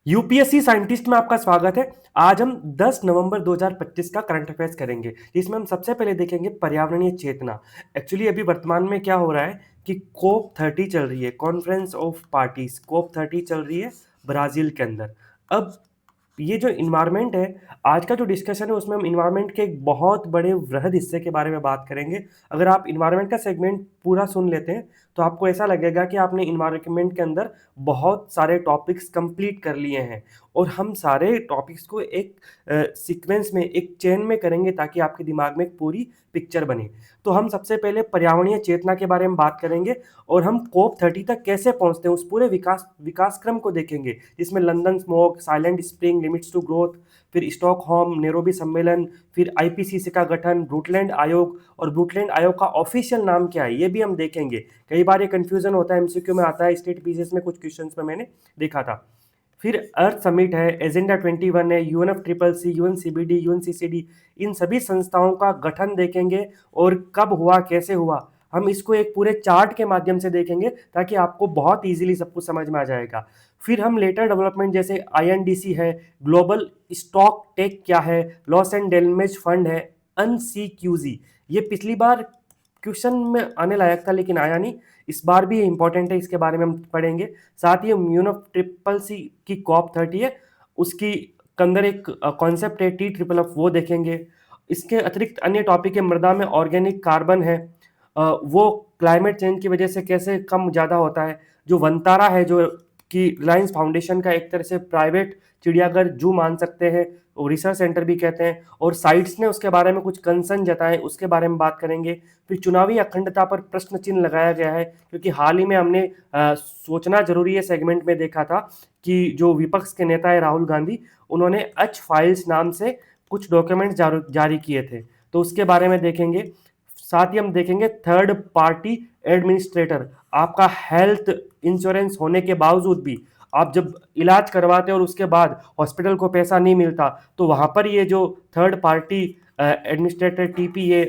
UPSC scientist में आपका स्वागत है। आज हम 10 नवंबर 2025 का करंट अफेयर्स करेंगे, जिसमें हम सबसे पहले देखेंगे पर्यावरणीय चेतना। एक्चुअली अभी वर्तमान में क्या हो रहा है कि कोप 30 चल रही है, कॉन्फ्रेंस ऑफ पार्टीज कोप 30 चल रही है ब्राजील के अंदर। अब ये जो इन्वायरमेंट है, आज का जो डिस्कशन है उसमें हम इन्वायरमेंट के एक बहुत बड़े वृहद हिस्से के बारे में बात करेंगे। अगर आप इन्वायरमेंट का सेगमेंट पूरा सुन लेते हैं तो आपको ऐसा लगेगा कि आपने इन्वायरमेंट के अंदर बहुत सारे टॉपिक्स कंप्लीट कर लिए हैं, और हम सारे टॉपिक्स को एक सीक्वेंस में, एक चेन में करेंगे ताकि आपके दिमाग में एक पूरी पिक्चर बने। तो हम सबसे पहले पर्यावरणीय चेतना के बारे में बात करेंगे, और हम कोप 30 तक कैसे पहुंचते हैं उस पूरे विकास क्रम को देखेंगे, जिसमें London smoke, silent spring, limits to growth, फिर स्टॉकहोम नैरोबी सम्मेलन, फिर आईपीसीसी का गठन, ब्रूटलैंड आयोग, और ब्रूटलैंड आयोग का ऑफिशियल नाम क्या है ये भी हम देखेंगे। कई बार ये कंफ्यूजन होता है, एमसीक्यू में आता है, स्टेट पीसीएस में कुछ क्वेश्चंस में मैंने देखा था। फिर अर्थ समिट है, एजेंडा 21 है, यूएनएफ ट्रिपल सी, यूएनसीबीडी, यूएनसीसीडी, इन सभी संस्थाओं का गठन देखेंगे और कब हुआ, कैसे हुआ। हम इसको एक पूरे चार्ट के माध्यम से देखेंगे ताकि आपको बहुत इजीली सब कुछ समझ में आ जाएगा। फिर हम लेटर डेवलपमेंट जैसे आईएनडीसी है, ग्लोबल स्टॉक टेक क्या है, लॉस एंड डैमेज फंड है, अनसीक्यूजी, ये पिछली बार क्वेश्चन में आने लायक था लेकिन आया नहीं, इस बार भी इंपॉर्टेंट है, इसके बारे में हम पढ़ेंगे। साथ ही यूनफ ट्रिपल सी की कॉप 30 है, उसकी अंदर एक कॉन्सेप्ट है टी ट्रिपल एफ, वो देखेंगे। इसके अतिरिक्त अन्य टॉपिक है, मृदा में ऑर्गेनिक कार्बन है, वो क्लाइमेट चेंज की वजह से कैसे कम ज़्यादा होता है। जो वंतारा है, जो कि रिलायंस फाउंडेशन का एक तरह से प्राइवेट चिड़ियाघर जू मान सकते हैं, और रिसर्च सेंटर भी कहते हैं, और साइट्स ने उसके बारे में कुछ कंसर्न जताए, उसके बारे में बात करेंगे। फिर चुनावी अखंडता पर प्रश्न चिन्ह लगाया गया है, क्योंकि हाल ही में हमने सोचना जरूरी है सेगमेंट में देखा था कि जो विपक्ष के नेता है राहुल गांधी, उन्होंने अच फाइल्स नाम से कुछ डॉक्यूमेंट जारी किए थे, तो उसके बारे में देखेंगे। साथ ही हम देखेंगे थर्ड पार्टी एडमिनिस्ट्रेटर, आपका हेल्थ इंश्योरेंस होने के बावजूद भी आप जब इलाज करवाते और उसके बाद हॉस्पिटल को पैसा नहीं मिलता, तो वहां पर ये जो third party administrator TPA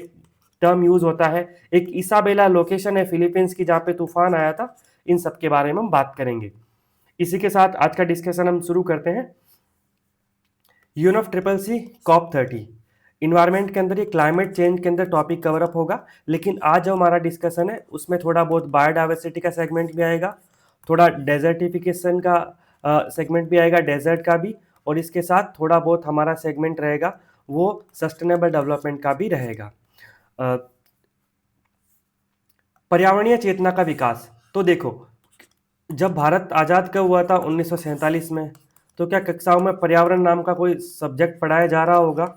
term use होता है। एक इसाबेला लोकेशन है फिलीपींस की जहाँ पे तूफान आया था, इन सब के बारे में हम बात करेंगे। इसी के साथ आज का डिस्कशन हम शुरू करते हैं। यूनफ ट्रिपल सी कॉप 30 इन्वायरमेंट के अंदर, ये क्लाइमेट चेंज के अंदर टॉपिक कवर अप होगा, लेकिन आज जो हमारा डिस्कशन है उसमें थोड़ा बहुत बायोडाइवर्सिटी का सेगमेंट भी आएगा, थोड़ा डेजर्टिफिकेशन का सेगमेंट भी आएगा, डेजर्ट का भी, और इसके साथ थोड़ा बहुत हमारा सेगमेंट रहेगा वो सस्टेनेबल डेवलपमेंट का भी रहेगा। पर्यावरणीय चेतना का विकास, तो देखो, जब भारत आज़ाद कब हुआ था 1947 में, तो क्या कक्षाओं में पर्यावरण नाम का कोई सब्जेक्ट पढ़ाया जा रहा होगा?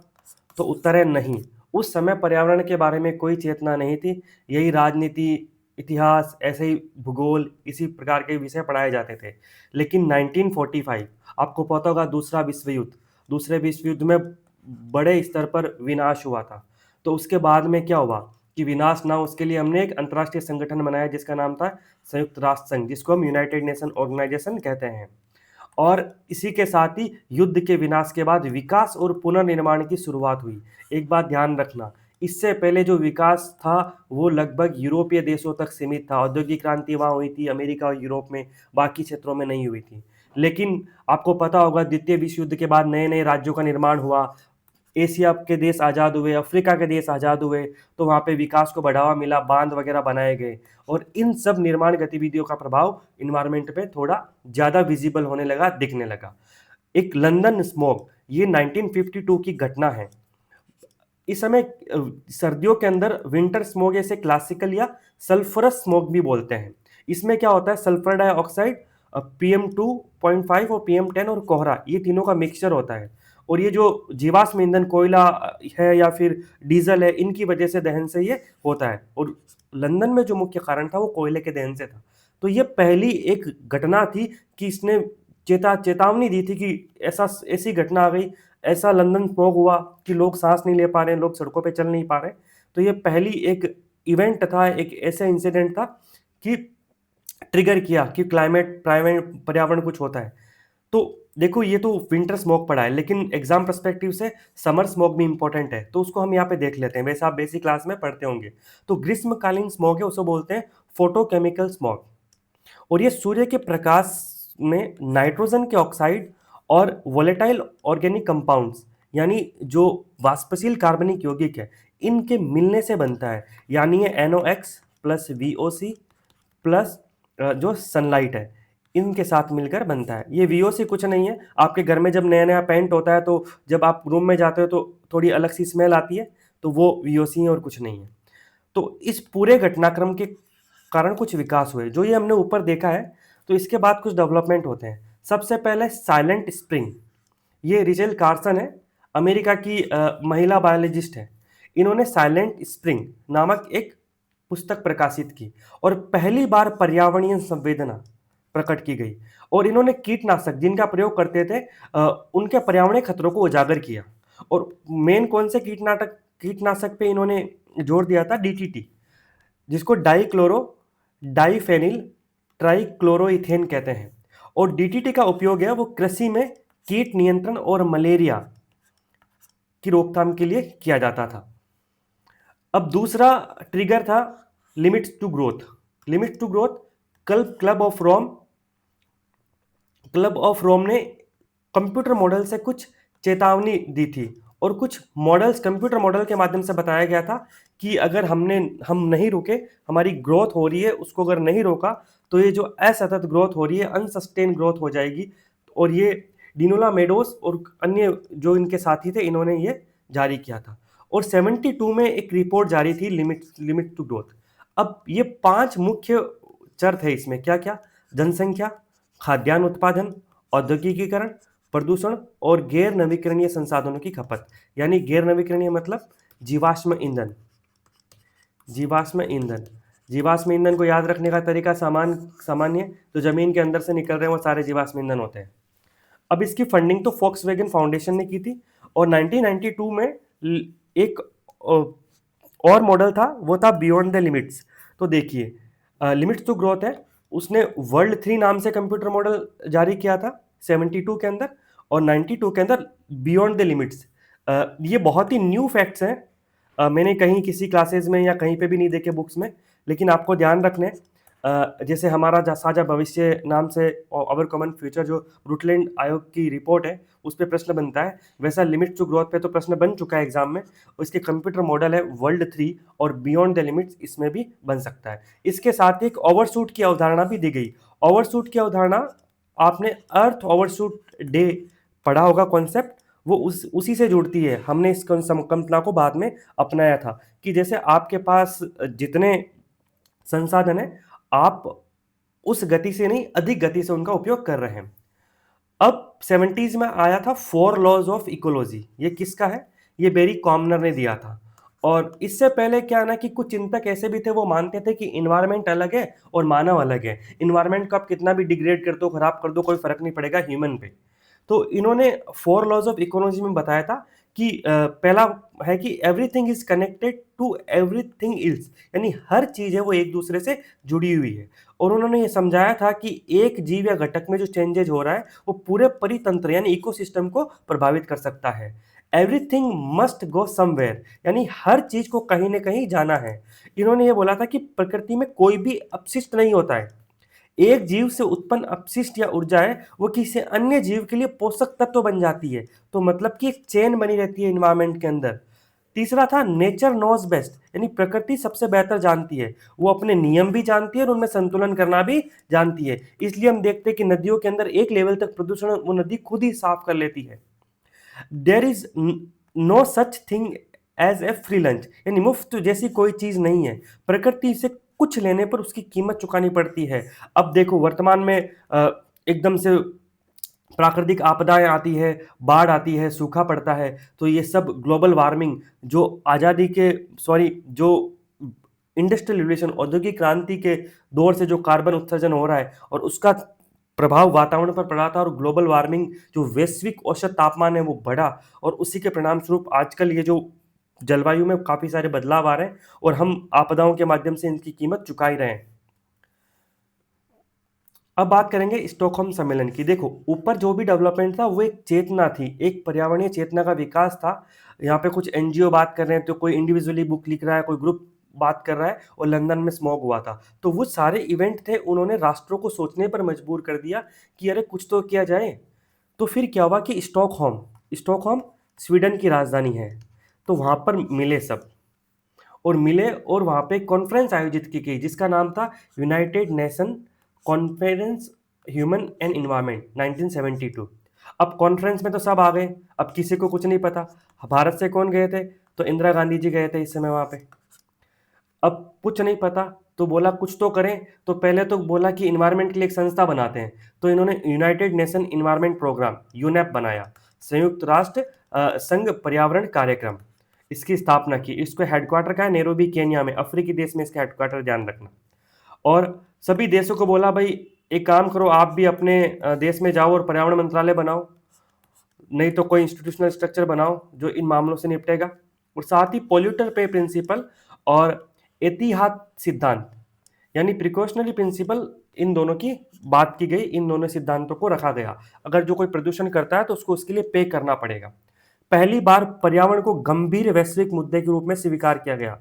तो उत्तर है नहीं। उस समय पर्यावरण के बारे में कोई चेतना नहीं थी, यही राजनीति, इतिहास, ऐसे ही भूगोल, इसी प्रकार के विषय पढ़ाए जाते थे। लेकिन 1945, आपको पता होगा, दूसरे विश्व युद्ध में बड़े स्तर पर विनाश हुआ था। तो उसके बाद में क्या हुआ कि विनाश ना हो, उसके लिए हमने एक अंतर्राष्ट्रीय संगठन बनाया जिसका नाम था संयुक्त राष्ट्र संघ, जिसको हम यूनाइटेड नेशन ऑर्गेनाइजेशन कहते हैं। और इसी के साथ ही युद्ध के विनाश के बाद विकास और पुनर्निर्माण की शुरुआत हुई। एक बात ध्यान रखना, इससे पहले जो विकास था वो लगभग यूरोपीय देशों तक सीमित था। औद्योगिक क्रांति वहाँ हुई थी अमेरिका और यूरोप में, बाकी क्षेत्रों में नहीं हुई थी। लेकिन आपको पता होगा, द्वितीय विश्व युद्ध के बाद नए नए राज्यों का निर्माण हुआ, एशिया के देश आज़ाद हुए, अफ्रीका के देश आज़ाद हुए, तो वहाँ पे विकास को बढ़ावा मिला, बांध वगैरह बनाए गए, और इन सब निर्माण गतिविधियों का प्रभाव इन्वायरमेंट पे थोड़ा ज़्यादा विजिबल होने लगा, दिखने लगा। एक लंदन स्मोक, ये 1952 की घटना है। इस समय सर्दियों के अंदर विंटर स्मोक, ऐसे क्लासिकल या सल्फरस स्मोक भी बोलते हैं। इसमें क्या होता है, सल्फर डाइऑक्साइड, PM2.5 और PM10 और कोहरा, ये तीनों का मिक्सचर होता है। और ये जो जीवाश्म ईंधन, कोयला है या फिर डीजल है, इनकी वजह से दहन से ये होता है। और लंदन में जो मुख्य कारण था वो कोयले के दहन से था। तो ये पहली एक घटना थी कि इसने चेतावनी दी थी कि ऐसी घटना आ गई, ऐसा लंदन स्मॉग हुआ कि लोग सांस नहीं ले पा रहे हैं, लोग सड़कों पे चल नहीं पा रहे। तो ये पहली एक इवेंट था, एक ऐसा इंसिडेंट था कि ट्रिगर किया कि पर्यावरण कुछ होता है। तो देखो, ये तो विंटर स्मोक पड़ा है, लेकिन एग्जाम पर्सपेक्टिव से समर स्मोक भी इंपॉर्टेंट है, तो उसको हम यहाँ पे देख लेते हैं। वैसे आप बेसिक क्लास में पढ़ते होंगे। तो ग्रीष्मकालीन स्मोक है, उसको बोलते हैं फोटोकेमिकल स्मोक, और ये सूर्य के प्रकाश में नाइट्रोजन के ऑक्साइड और वोलेटाइल ऑर्गेनिक कंपाउंड्स यानी जो वाष्पशील कार्बनिक यौगिक है इनके मिलने से बनता है, यानी ये NOx प्लस VOC प्लस जो सनलाइट है इनके साथ मिलकर बनता है। ये VOC कुछ नहीं है, आपके घर में जब नया नया पेंट होता है तो जब आप रूम में जाते हो तो थोड़ी अलग सी स्मेल आती है, तो वो VOC है और कुछ नहीं है। तो इस पूरे घटनाक्रम के कारण कुछ विकास हुए, जो ये हमने ऊपर देखा है। तो इसके बाद कुछ डेवलपमेंट होते हैं। सबसे पहले साइलेंट स्प्रिंग, ये रिचेल कार्सन है, अमेरिका की महिला बायोलॉजिस्ट है। इन्होंने साइलेंट स्प्रिंग नामक एक पुस्तक प्रकाशित की और पहली बार पर्यावरणीय संवेदना प्रकट की गई। और इन्होंने कीटनाशक जिनका प्रयोग करते थे उनके पर्यावरणीय खतरों को उजागर किया। और मेन कौन से कीटनाशक पे इन्होंने जोर दिया था? DTT, जिसको डाइक्लोरो डाइफेनिल ट्राइक्लोरोइथेन कहते हैं। और DTT का उपयोग है वो कृषि में कीट नियंत्रण और मलेरिया की रोकथाम के लिए किया जाता था। अब दूसरा ट्रिगर था limits to growth. Limits to growth club of Rome ने कंप्यूटर मॉडल से कुछ चेतावनी दी थी और कुछ मॉडल्स कंप्यूटर मॉडल के माध्यम से बताया गया था कि अगर हम नहीं रुके, हमारी ग्रोथ हो रही है उसको अगर नहीं रोका तो ये जो असतत ग्रोथ हो रही है अनसस्टेन ग्रोथ हो जाएगी। और ये डिनोला मेडोस और अन्य जो इनके साथी थे इन्होंने ये जारी किया था। और 72 में एक रिपोर्ट जारी थी लिमिट टू ग्रोथ। अब ये 5 मुख्य चर थे इसमें, क्या क्या? जनसंख्या, खाद्यान्न उत्पादन, औद्योगिकीकरण, प्रदूषण और गैर नवीकरणीय संसाधनों की खपत। यानी गैर नवीकरणीय मतलब जीवाश्म ईंधन। जीवाश्म ईंधन को याद रखने का तरीका सामान्य तो जमीन के अंदर से निकल रहे हैं वो सारे जीवाश्म ईंधन होते हैं। अब इसकी फंडिंग तो फोक्सवैगन फाउंडेशन ने की थी। और 1992 में एक और मॉडल था, वो था बियॉन्ड द लिमिट्स। तो देखिए लिमिट्स टू ग्रोथ है, उसने वर्ल्ड 3 नाम से कंप्यूटर मॉडल जारी किया था 72 के अंदर। और 92 के अंदर बियॉन्ड द लिमिट्स। ये बहुत ही न्यू फैक्ट्स हैं, मैंने कहीं किसी क्लासेस में या कहीं पे भी नहीं देखे बुक्स में, लेकिन आपको ध्यान रखने जैसे हमारा साझा भविष्य नाम से अवर कॉमन फ्यूचर जो ब्रुटलैंड आयोग की रिपोर्ट है उस पर प्रश्न बनता है, वैसा लिमिट्स टू ग्रोथ पे तो प्रश्न बन चुका है एग्जाम में। और इसके कंप्यूटर मॉडल है वर्ल्ड 3 और बियॉन्ड द लिमिट्स, इसमें भी बन सकता है। इसके साथ एक ओवरशूट की अवधारणा भी दी गई। ओवरशूट की अवधारणा आपने अर्थ ओवरशूट डे पढ़ा होगा कॉन्सेप्ट, वो उसी से जुड़ती है। हमने इस कल्पना को बाद में अपनाया था कि जैसे आपके पास जितने संसाधन है आप उस गति से नहीं अधिक गति से उनका उपयोग कर रहे हैं। अब 70s में आया था 4 लॉज ऑफ इकोलॉजी। ये किसका है? ये बेरी कॉमनर ने दिया था। और इससे पहले क्या ना कि कुछ चिंतक ऐसे भी थे, वो मानते थे कि इन्वायरमेंट अलग है और मानव अलग है। इन्वायरमेंट को आप कितना भी डिग्रेड कर दो, खराब कर दो, कोई फर्क नहीं पड़ेगा ह्यूमन पे। तो इन्होंने 4 लॉज ऑफ इकोलॉजी में बताया था कि पहला है कि everything is connected to everything else, यानी हर चीज है वो एक दूसरे से जुड़ी हुई है। और उन्होंने ये समझाया था कि एक जीव या घटक में जो चेंजेज हो रहा है वो पूरे परितंत्र यानी इकोसिस्टम को प्रभावित कर सकता है। एवरीथिंग मस्ट गो समवेयर, यानी हर चीज को कहीं ना कहीं जाना है। इन्होंने ये बोला था कि प्रकृति में कोई भी अपशिष्ट नहीं होता है। एक जीव से उत्पन्न अपशिष्ट या ऊर्जा है वो किसी अन्य जीव के लिए पोषक तत्व बन जाती है। तो मतलब कि एक चेन बनी रहती है इन्वायरमेंट के अंदर। तीसरा था नेचर नोज बेस्ट, यानी प्रकृति सबसे बेहतर जानती है, वो अपने नियम भी जानती है और उनमें संतुलन करना भी जानती है। इसलिए हम देखते हैं कि नदियों के अंदर एक लेवल तक प्रदूषण वो नदी खुद ही साफ कर लेती है। There is no such thing as a free lunch, यानी मुफ्त जैसी कोई चीज नहीं है। प्रकृति से कुछ लेने पर उसकी कीमत चुकानी पड़ती है। अब देखो वर्तमान में एकदम से प्राकृतिक आपदाएं आती है, बाढ़ आती है, सूखा पड़ता है, तो ये सब ग्लोबल वार्मिंग जो आज़ादी के जो इंडस्ट्रियल रिवोल्यूशन औद्योगिक क्रांति के दौर से जो कार्बन उत्सर्जन हो रहा है और उसका प्रभाव वातावरण पर पड़ा था। और ग्लोबल वार्मिंग जो वैश्विक औसत तापमान है वो बढ़ा और उसी के परिणाम स्वरूप आजकल ये जो जलवायु में काफ़ी सारे बदलाव आ रहे हैं और हम आपदाओं के माध्यम से इनकी कीमत चुका ही रहे हैं। अब बात करेंगे स्टॉकहोम सम्मेलन की। देखो ऊपर जो भी डेवलपमेंट था वो एक चेतना थी, एक पर्यावरणीय चेतना का विकास था। यहाँ पे कुछ एनजीओ बात कर रहे हैं, तो कोई इंडिविजुअली बुक लिख रहा है, कोई ग्रुप बात कर रहा है, और लंदन में स्मॉग हुआ था। तो वो सारे इवेंट थे, उन्होंने राष्ट्रों को सोचने पर मजबूर कर दिया कि अरे कुछ तो किया जाए। तो फिर क्या हुआ कि स्टॉकहोम स्टॉकहोम स्वीडन की राजधानी है, तो वहाँ पर मिले सब और मिले और वहाँ पे कॉन्फ्रेंस आयोजित की गई जिसका नाम था United nation conference human and environment 1972। अब कॉन्फ्रेंस में तो सब आ गए, अब किसी को कुछ नहीं पता। भारत से कौन गए थे? तो इंदिरा गांधी जी गए थे इस समय वहाँ पे। अब कुछ नहीं पता तो बोला कुछ तो करें, तो पहले तो बोला कि इन्वायरमेंट के लिए एक संस्था बनाते हैं, तो इन्होंने United Nation Environment Programme UNEP बनाया, संयुक्त राष्ट्र संघ पर्यावरण कार्यक्रम, इसकी स्थापना की। इसका हेडक्वार्टर का है नैरोबी केन्या में, अफ्रीकी देश में इसका हेडक्वार्टर, ध्यान रखना। और सभी देशों को बोला भाई एक काम करो, आप भी अपने देश में जाओ और पर्यावरण मंत्रालय बनाओ, नहीं तो कोई इंस्टीट्यूशनल स्ट्रक्चर बनाओ जो इन मामलों से निपटेगा। और साथ ही पोल्यूटर पे प्रिंसिपल और एतिहाद सिद्धांत यानी प्रिकॉशनरी प्रिंसिपल, इन दोनों की बात की गई, इन दोनों सिद्धांतों को रखा गया। अगर जो कोई प्रदूषण करता है तो उसको उसके लिए पे करना पड़ेगा। पहली बार पर्यावरण को गंभीर वैश्विक मुद्दे के रूप में स्वीकार किया गया।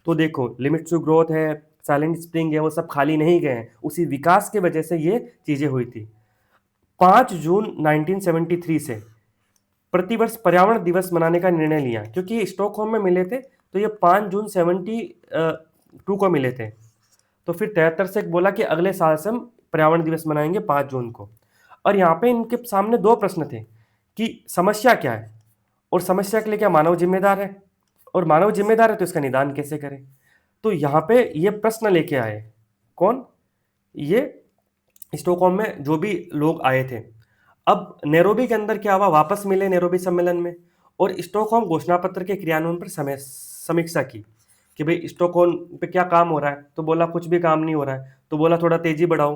तो देखो लिमिट्स टू ग्रोथ है, साइलेंट स्प्रिंग है, वो सब खाली नहीं गए हैं, उसी विकास की वजह से ये चीजें हुई थी। 5 जून 1973 से प्रतिवर्ष पर्यावरण दिवस मनाने का निर्णय लिया, क्योंकि स्टॉकहोम में मिले थे तो ये 5 जून 72 को मिले थे। तो फिर 73 से बोला कि अगले साल से हम पर्यावरण दिवस मनाएंगे 5 जून को। और यहाँ पे इनके सामने दो प्रश्न थे कि समस्या क्या है और समस्या के लिए क्या मानव जिम्मेदार है, और मानव जिम्मेदार है तो इसका निदान कैसे करें। तो यहाँ पे ये प्रश्न लेके आए कौन, ये स्टॉकहोम में जो भी लोग आए थे। अब नैरोबी के अंदर क्या हुआ, वापस मिले नैरोबी सम्मेलन में और स्टॉकहोम घोषणा पत्र के क्रियान्वयन पर समीक्षा की कि भाई स्टॉकहोम पे क्या काम हो रहा है। तो बोला कुछ भी काम नहीं हो रहा है, तो बोला थोड़ा तेजी बढ़ाओ।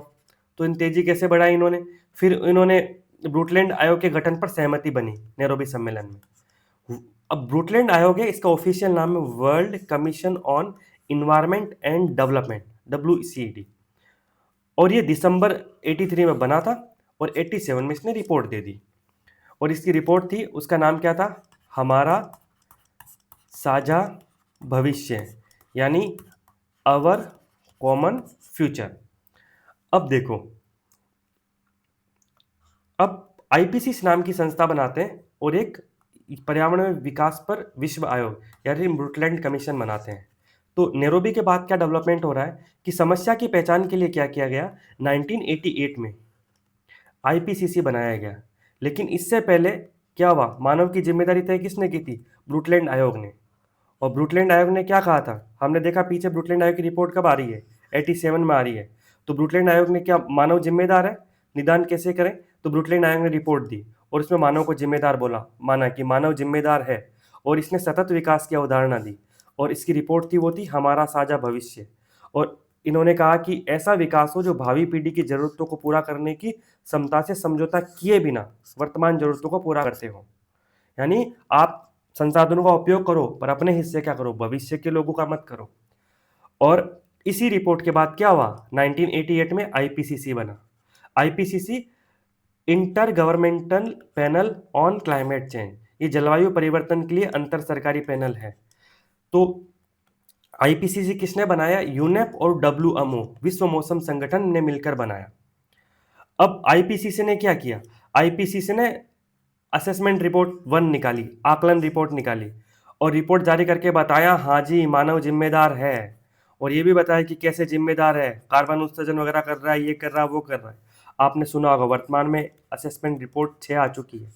तो इन तेजी कैसे बढ़ाई इन्होंने, फिर इन्होंने ब्रूटलैंड आयोग के गठन पर सहमति बनी नैरोबी सम्मेलन में। अब ब्रूटलैंड आयोग है, इसका ऑफिशियल नाम है world commission on environment and development, WCED। और ये दिसंबर 83 में बना था और 87 में इसने रिपोर्ट दे दी। और इसकी रिपोर्ट थी, उसका नाम क्या था, हमारा साझा भविष्य, यानी अवर कॉमन फ्यूचर। अब देखो, अब आईपीसीसी नाम की संस्था बनाते हैं और एक पर्यावरण विकास पर विश्व आयोग यानी ब्रूटलैंड कमीशन बनाते हैं। तो नैरोबी के बाद क्या डेवलपमेंट हो रहा है कि समस्या की पहचान के लिए क्या किया गया, 1988 में आईपीसीसी बनाया गया। लेकिन इससे पहले क्या हुआ, मानव की जिम्मेदारी तय किसने की थी, ब्रूटलैंड आयोग ने। और ब्रूटलैंड आयोग ने क्या कहा था, हमने देखा पीछे ब्रूटलैंड आयोग की रिपोर्ट कब आ रही है, 87 में आ रही है। तो ब्रूटलैंड आयोग ने क्या, मानव जिम्मेदार है, निदान कैसे करें। तो ब्रूटलैंड आयोग ने रिपोर्ट दी और इसमें मानव को जिम्मेदार बोला, माना कि मानव जिम्मेदार है। और इसने सतत विकास की अवधारणा दी और इसकी रिपोर्ट थी वो थी हमारा साझा भविष्य। और इन्होंने कहा कि ऐसा विकास हो जो भावी पीढ़ी की जरूरतों को पूरा करने की क्षमता से समझौता किए बिना वर्तमान जरूरतों को पूरा करते हो। यानी आप संसाधनों का उपयोग करो पर अपने हिस्से क्या करो, भविष्य के लोगों का मत करो। और इसी रिपोर्ट के बाद क्या हुआ, 1988 में आईपीसीसी बना। IPCC inter governmental panel on Climate change, ये जलवायु परिवर्तन के लिए अंतर सरकारी पैनल है। तो आईपीसीसी किसने बनाया, यूनेप और डब्ल्यूएमओ विश्व मौसम संगठन ने मिलकर बनाया। अब आईपीसीसी ने क्या किया, आईपीसीसी ने असेसमेंट रिपोर्ट 1 निकाली, आकलन रिपोर्ट निकाली और रिपोर्ट जारी करके बताया हाँ जी मानव जिम्मेदार है। और ये भी बताया कि कैसे जिम्मेदार है, कार्बन उत्सर्जन वगैरह कर रहा है, ये कर रहा है, वो कर रहा है। आपने सुना होगा वर्तमान में असेसमेंट रिपोर्ट 6 आ चुकी है,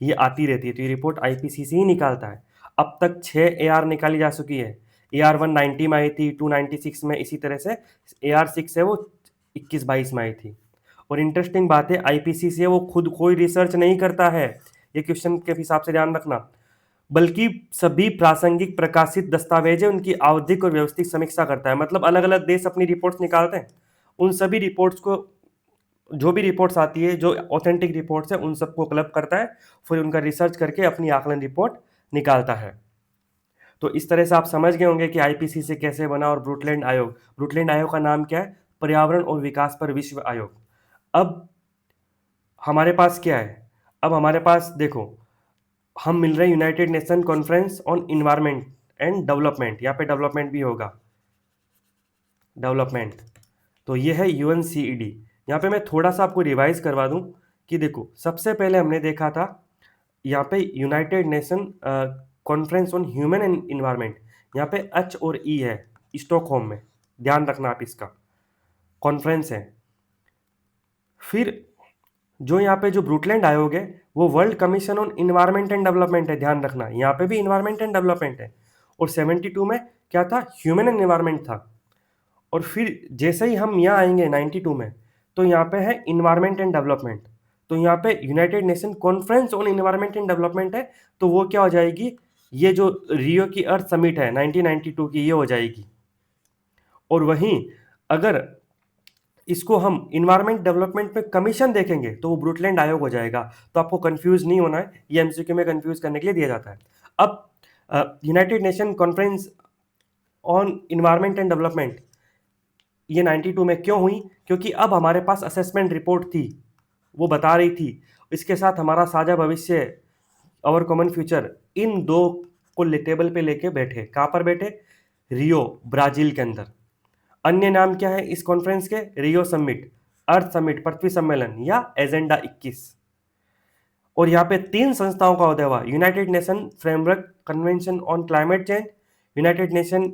ये आती रहती है, तो ये रिपोर्ट आईपीसीसी ही निकालता है। अब तक 6 एआर निकाली जा चुकी है। एआर 190 में आई थी, 296 में, इसी तरह से एआर 6 है वो 21-22 में आई थी। और इंटरेस्टिंग बात है, आईपीसीसी है वो खुद कोई रिसर्च नहीं करता है, ये क्वेश्चन के हिसाब से ध्यान रखना, बल्कि सभी प्रासंगिक प्रकाशित दस्तावेज है उनकी आवधिक और व्यवस्थित समीक्षा करता है। मतलब अलग अलग देश अपनी रिपोर्ट्स निकालते हैं, उन सभी रिपोर्ट्स को, जो भी रिपोर्ट्स आती है, जो ऑथेंटिक रिपोर्ट्स है, उन सबको क्लब करता है, फिर उनका रिसर्च करके अपनी आकलन रिपोर्ट निकालता है। तो इस तरह से आप समझ गए होंगे कि आईपीसीसी कैसे बना। और ब्रूटलैंड आयोग का नाम क्या है, पर्यावरण और विकास पर विश्व आयोग। अब हमारे पास क्या है, अब हमारे पास देखो, हम मिल रहे हैं United nation conference on environment and development, यहाँ पे डेवलपमेंट भी होगा, डेवलपमेंट। तो ये है यूएनसीईडी। यहाँ पे मैं थोड़ा सा आपको रिवाइज करवा दूं कि देखो सबसे पहले हमने देखा था यहाँ पे United nation conference on human and environment, यहाँ पे एच और ई है, स्टॉकहोम में, ध्यान रखना आप इसका, कॉन्फ्रेंस है। फिर जो यहाँ पे जो ब्रूटलैंड आयोग है वो world commission on environment and development है, ध्यान रखना यहाँ पे भी इन्वायरमेंट एंड डेवलपमेंट है। और 72 में क्या था, ह्यूमन एंड इन्वायरमेंट था। और फिर जैसे ही हम यहाँ आएंगे 92 में, तो यहाँ पे है इन्वायरमेंट एंड डेवलपमेंट, तो यहाँ पे United nation conference on environment and development है, तो वो क्या हो जाएगी, ये जो रियो की अर्थ समिट है 1992 की, ये हो जाएगी। और वहीं अगर इसको हम इन्वायरमेंट डेवलपमेंट में कमीशन देखेंगे तो वो ब्रूटलैंड आयोग हो जाएगा। तो आपको कंफ्यूज नहीं होना है, ये एमसीक्यू में कंफ्यूज करने के लिए दिया जाता है। अब United nation conference on environment and development ये 92 में क्यों हुई, क्योंकि अब हमारे पास असेसमेंट रिपोर्ट थी, वो बता रही थी इसके साथ हमारा साझा भविष्य, अवर कॉमन फ्यूचर, इन दो को टेबल पे लेके बैठे। कहाँ पर बैठे, रियो ब्राजील के अंदर। अन्य नाम क्या है इस कॉन्फ्रेंस के, रियो समिट, अर्थ समिट, पृथ्वी सम्मेलन, या एजेंडा 21। और यहाँ पे 3 संस्थाओं का उदय हुआ, United nation framework Convention on Climate change, United nation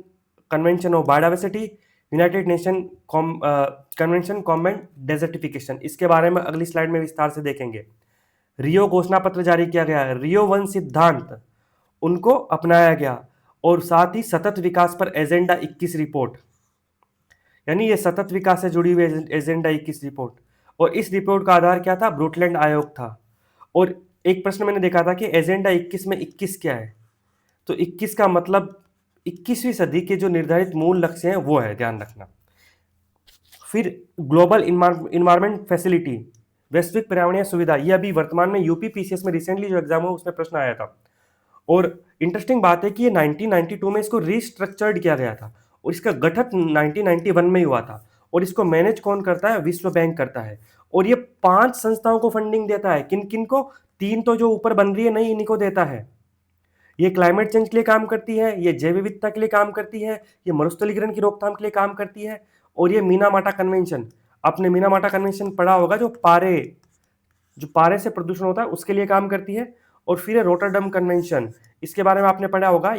convention of biodiversity, United nation convention combat desertification. इसके बारे में अगली स्लाइड में विस्तार से देखेंगे। रियो घोषणा पत्र जारी किया गया, रियो वन सिद्धांत उनको अपनाया गया, और साथ ही सतत विकास पर एजेंडा 21 रिपोर्ट, यानी ये सतत विकास से जुड़ी हुई एजेंडा 21 रिपोर्ट। और इस रिपोर्ट का आधार क्या था, ब्रूटलैंड आयोग था। और एक प्रश्न मैंने देखा था कि एजेंडा 21 में 21 क्या है, तो 21 का मतलब 21वीं सदी के जो निर्धारित मूल लक्ष्य हैं वो है, ध्यान रखना। फिर ग्लोबल इन्वायरमेंट फैसिलिटी, वैश्विक पर्यावरणीय सुविधा, ये अभी वर्तमान में यूपी पीसीएस में रिसेंटली जो एग्जाम हुआ उसमें प्रश्न आया था। और इंटरेस्टिंग बात है कि ये 1992 में इसको रिस्ट्रक्चर्ड किया गया था, और इसका गठन 1991 में ही हुआ था। और इसको मैनेज कौन करता है, विश्व बैंक करता है। और ये 5 संस्थाओं को फंडिंग देता है, किन किन को, 3 तो जो ऊपर बन रही है नहीं, इन्हीं को देता है। ये क्लाइमेट चेंज के लिए काम करती है, ये जैव विविधता के लिए काम करती है, ये मरुस्थलीकरण की रोकथाम के लिए काम करती है, और ये मीनामाटा कन्वेंशन, आपने मीनामाटा कन्वेंशन पढ़ा होगा, जो पारे से प्रदूषण होता है उसके लिए काम करती है। और फिर रोटरडम कन्वेंशन, इसके बारे में आपने पढ़ा होगा,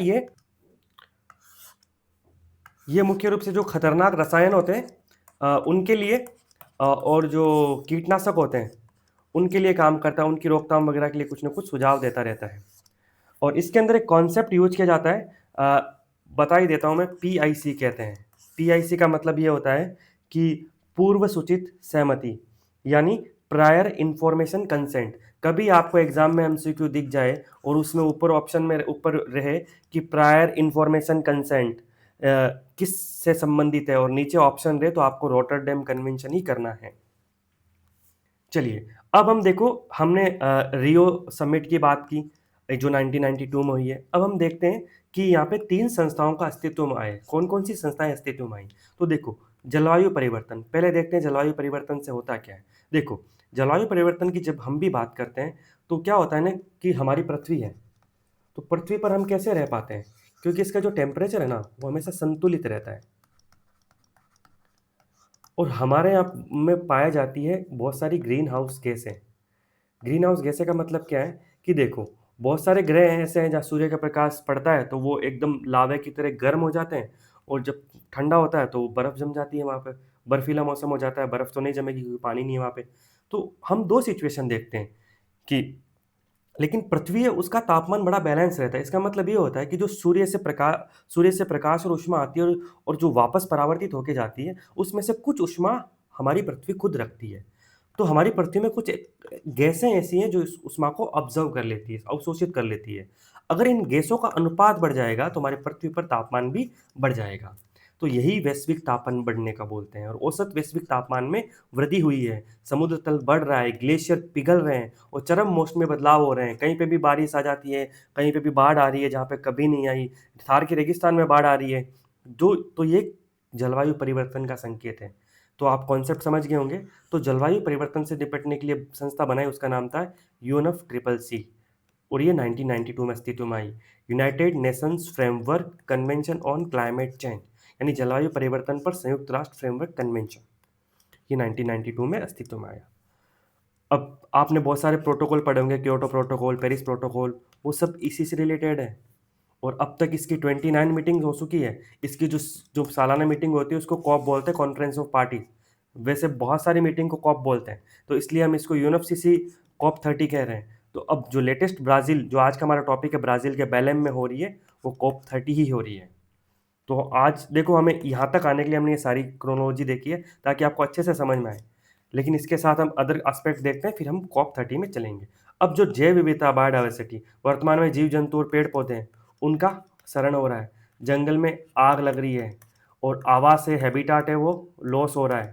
ये मुख्य रूप से जो खतरनाक रसायन होते हैं उनके लिए और जो कीटनाशक होते हैं उनके लिए काम करता है, उनकी रोकथाम वगैरह के लिए कुछ ना कुछ सुझाव देता रहता है। और इसके अंदर एक कॉन्सेप्ट यूज किया जाता है, बता ही देता हूँ मैं, पीआईसी कहते हैं। पीआईसी का मतलब ये होता है कि पूर्व सूचित सहमति, यानी प्रायर इंफॉर्मेशन कंसेंट। कभी आपको एग्जाम में एमसीक्यू दिख जाए और उसमें ऊपर ऑप्शन में ऊपर रहे कि प्रायर इंफॉर्मेशन कंसेंट किस से संबंधित है, और नीचे ऑप्शन रहे तो आपको रोटरडैम कन्वेंशन ही करना है। चलिए अब हम देखो, हमने रियो समिट की बात की जो 1992 में हुई है। अब हम देखते हैं कि यहाँ पे 3 संस्थाओं का अस्तित्व में आए। कौन कौन सी संस्थाएं अस्तित्व में आई, तो देखो जलवायु परिवर्तन, पहले देखते हैं जलवायु परिवर्तन से होता क्या है। देखो जलवायु परिवर्तन की जब हम भी बात करते हैं तो क्या होता है ना कि हमारी पृथ्वी है, तो पृथ्वी पर हम कैसे रह पाते हैं, क्योंकि इसका जो टेम्परेचर है ना वो हमेशा संतुलित रहता है। और हमारे यहाँ में पाया जाती है बहुत सारी ग्रीन हाउस गैसें। ग्रीन हाउस गैसें का मतलब क्या है कि देखो बहुत सारे ग्रह हैं ऐसे हैं जहाँ सूर्य का प्रकाश पड़ता है तो वो एकदम लावे की तरह गर्म हो जाते हैं, और जब ठंडा होता है तो बर्फ़ जम जाती है वहाँ पे, बर्फीला मौसम हो जाता है, बर्फ़ तो नहीं जमेगी क्योंकि पानी नहीं है वहाँ पे। तो हम 2 सिचुएशन देखते हैं कि, लेकिन पृथ्वी है उसका तापमान बड़ा बैलेंस रहता है। इसका मतलब ये होता है कि जो सूर्य से प्रकाश और ऊष्मा आती है और जो वापस परावर्तित होके जाती है, उसमें से कुछ ऊष्मा हमारी पृथ्वी खुद रखती है। तो हमारी पृथ्वी में कुछ गैसें ऐसी हैं जो इस ऊष्मा को ऑब्जर्व कर लेती है, अवशोषित कर लेती है। अगर इन गैसों का अनुपात बढ़ जाएगा तो हमारी पृथ्वी पर तापमान भी बढ़ जाएगा। तो यही वैश्विक तापमान बढ़ने का बोलते हैं, और औसत वैश्विक तापमान में वृद्धि हुई है, समुद्र तल बढ़ रहा है, ग्लेशियर पिघल रहे हैं, और चरम मौसमी बदलाव हो रहे हैं। कहीं पे भी बारिश आ जाती है, कहीं पे भी बाढ़ आ रही है जहाँ पे कभी नहीं आई, थार के रेगिस्तान में बाढ़ आ रही है। तो ये जलवायु परिवर्तन का संकेत है। तो आप कॉन्सेप्ट समझ गए होंगे। तो जलवायु परिवर्तन से निपटने के लिए संस्था बनाई, उसका नाम था UNFCCC, और ये 1992 में अस्तित्व में आई, United Nations Framework Convention on Climate Change, यानी जलवायु परिवर्तन पर संयुक्त राष्ट्र फ्रेमवर्क कन्वेंशन, ये 1992 में अस्तित्व में आया। अब आपने बहुत सारे प्रोटोकॉल पढ़े होंगे, क्योटो प्रोटोकॉल, पेरिस प्रोटोकॉल, वो सब इसी से रिलेटेड है। और अब तक इसकी 29 मीटिंग्स हो चुकी है। इसकी जो जो सालाना मीटिंग होती है उसको कॉप बोलते हैं, कॉन्फ्रेंस ऑफ पार्टीज। वैसे बहुत सारी मीटिंग को कॉप बोलते हैं, तो इसलिए हम इसको यूएनएफसीसी कॉप 30 कह रहे हैं। तो अब जो लेटेस्ट ब्राज़ील, जो आज का हमारा टॉपिक है, ब्राज़ील के बेलेम में हो रही है, वो कॉप 30 ही हो रही है। तो आज देखो, हमें यहाँ तक आने के लिए हमने ये सारी क्रोनोलॉजी देखी है ताकि आपको अच्छे से समझ में आए। लेकिन इसके साथ हम अदर एस्पेक्ट देखते हैं, फिर हम कॉप 30 में चलेंगे। अब जो जैव विविधता, बायोडाइवर्सिटी, वर्तमान में जीव जंतु और पेड़ पौधे हैं, उनका शरण हो रहा है। जंगल में आग लग रही है और आवास है, हैबिटाट है, वो लॉस हो रहा है।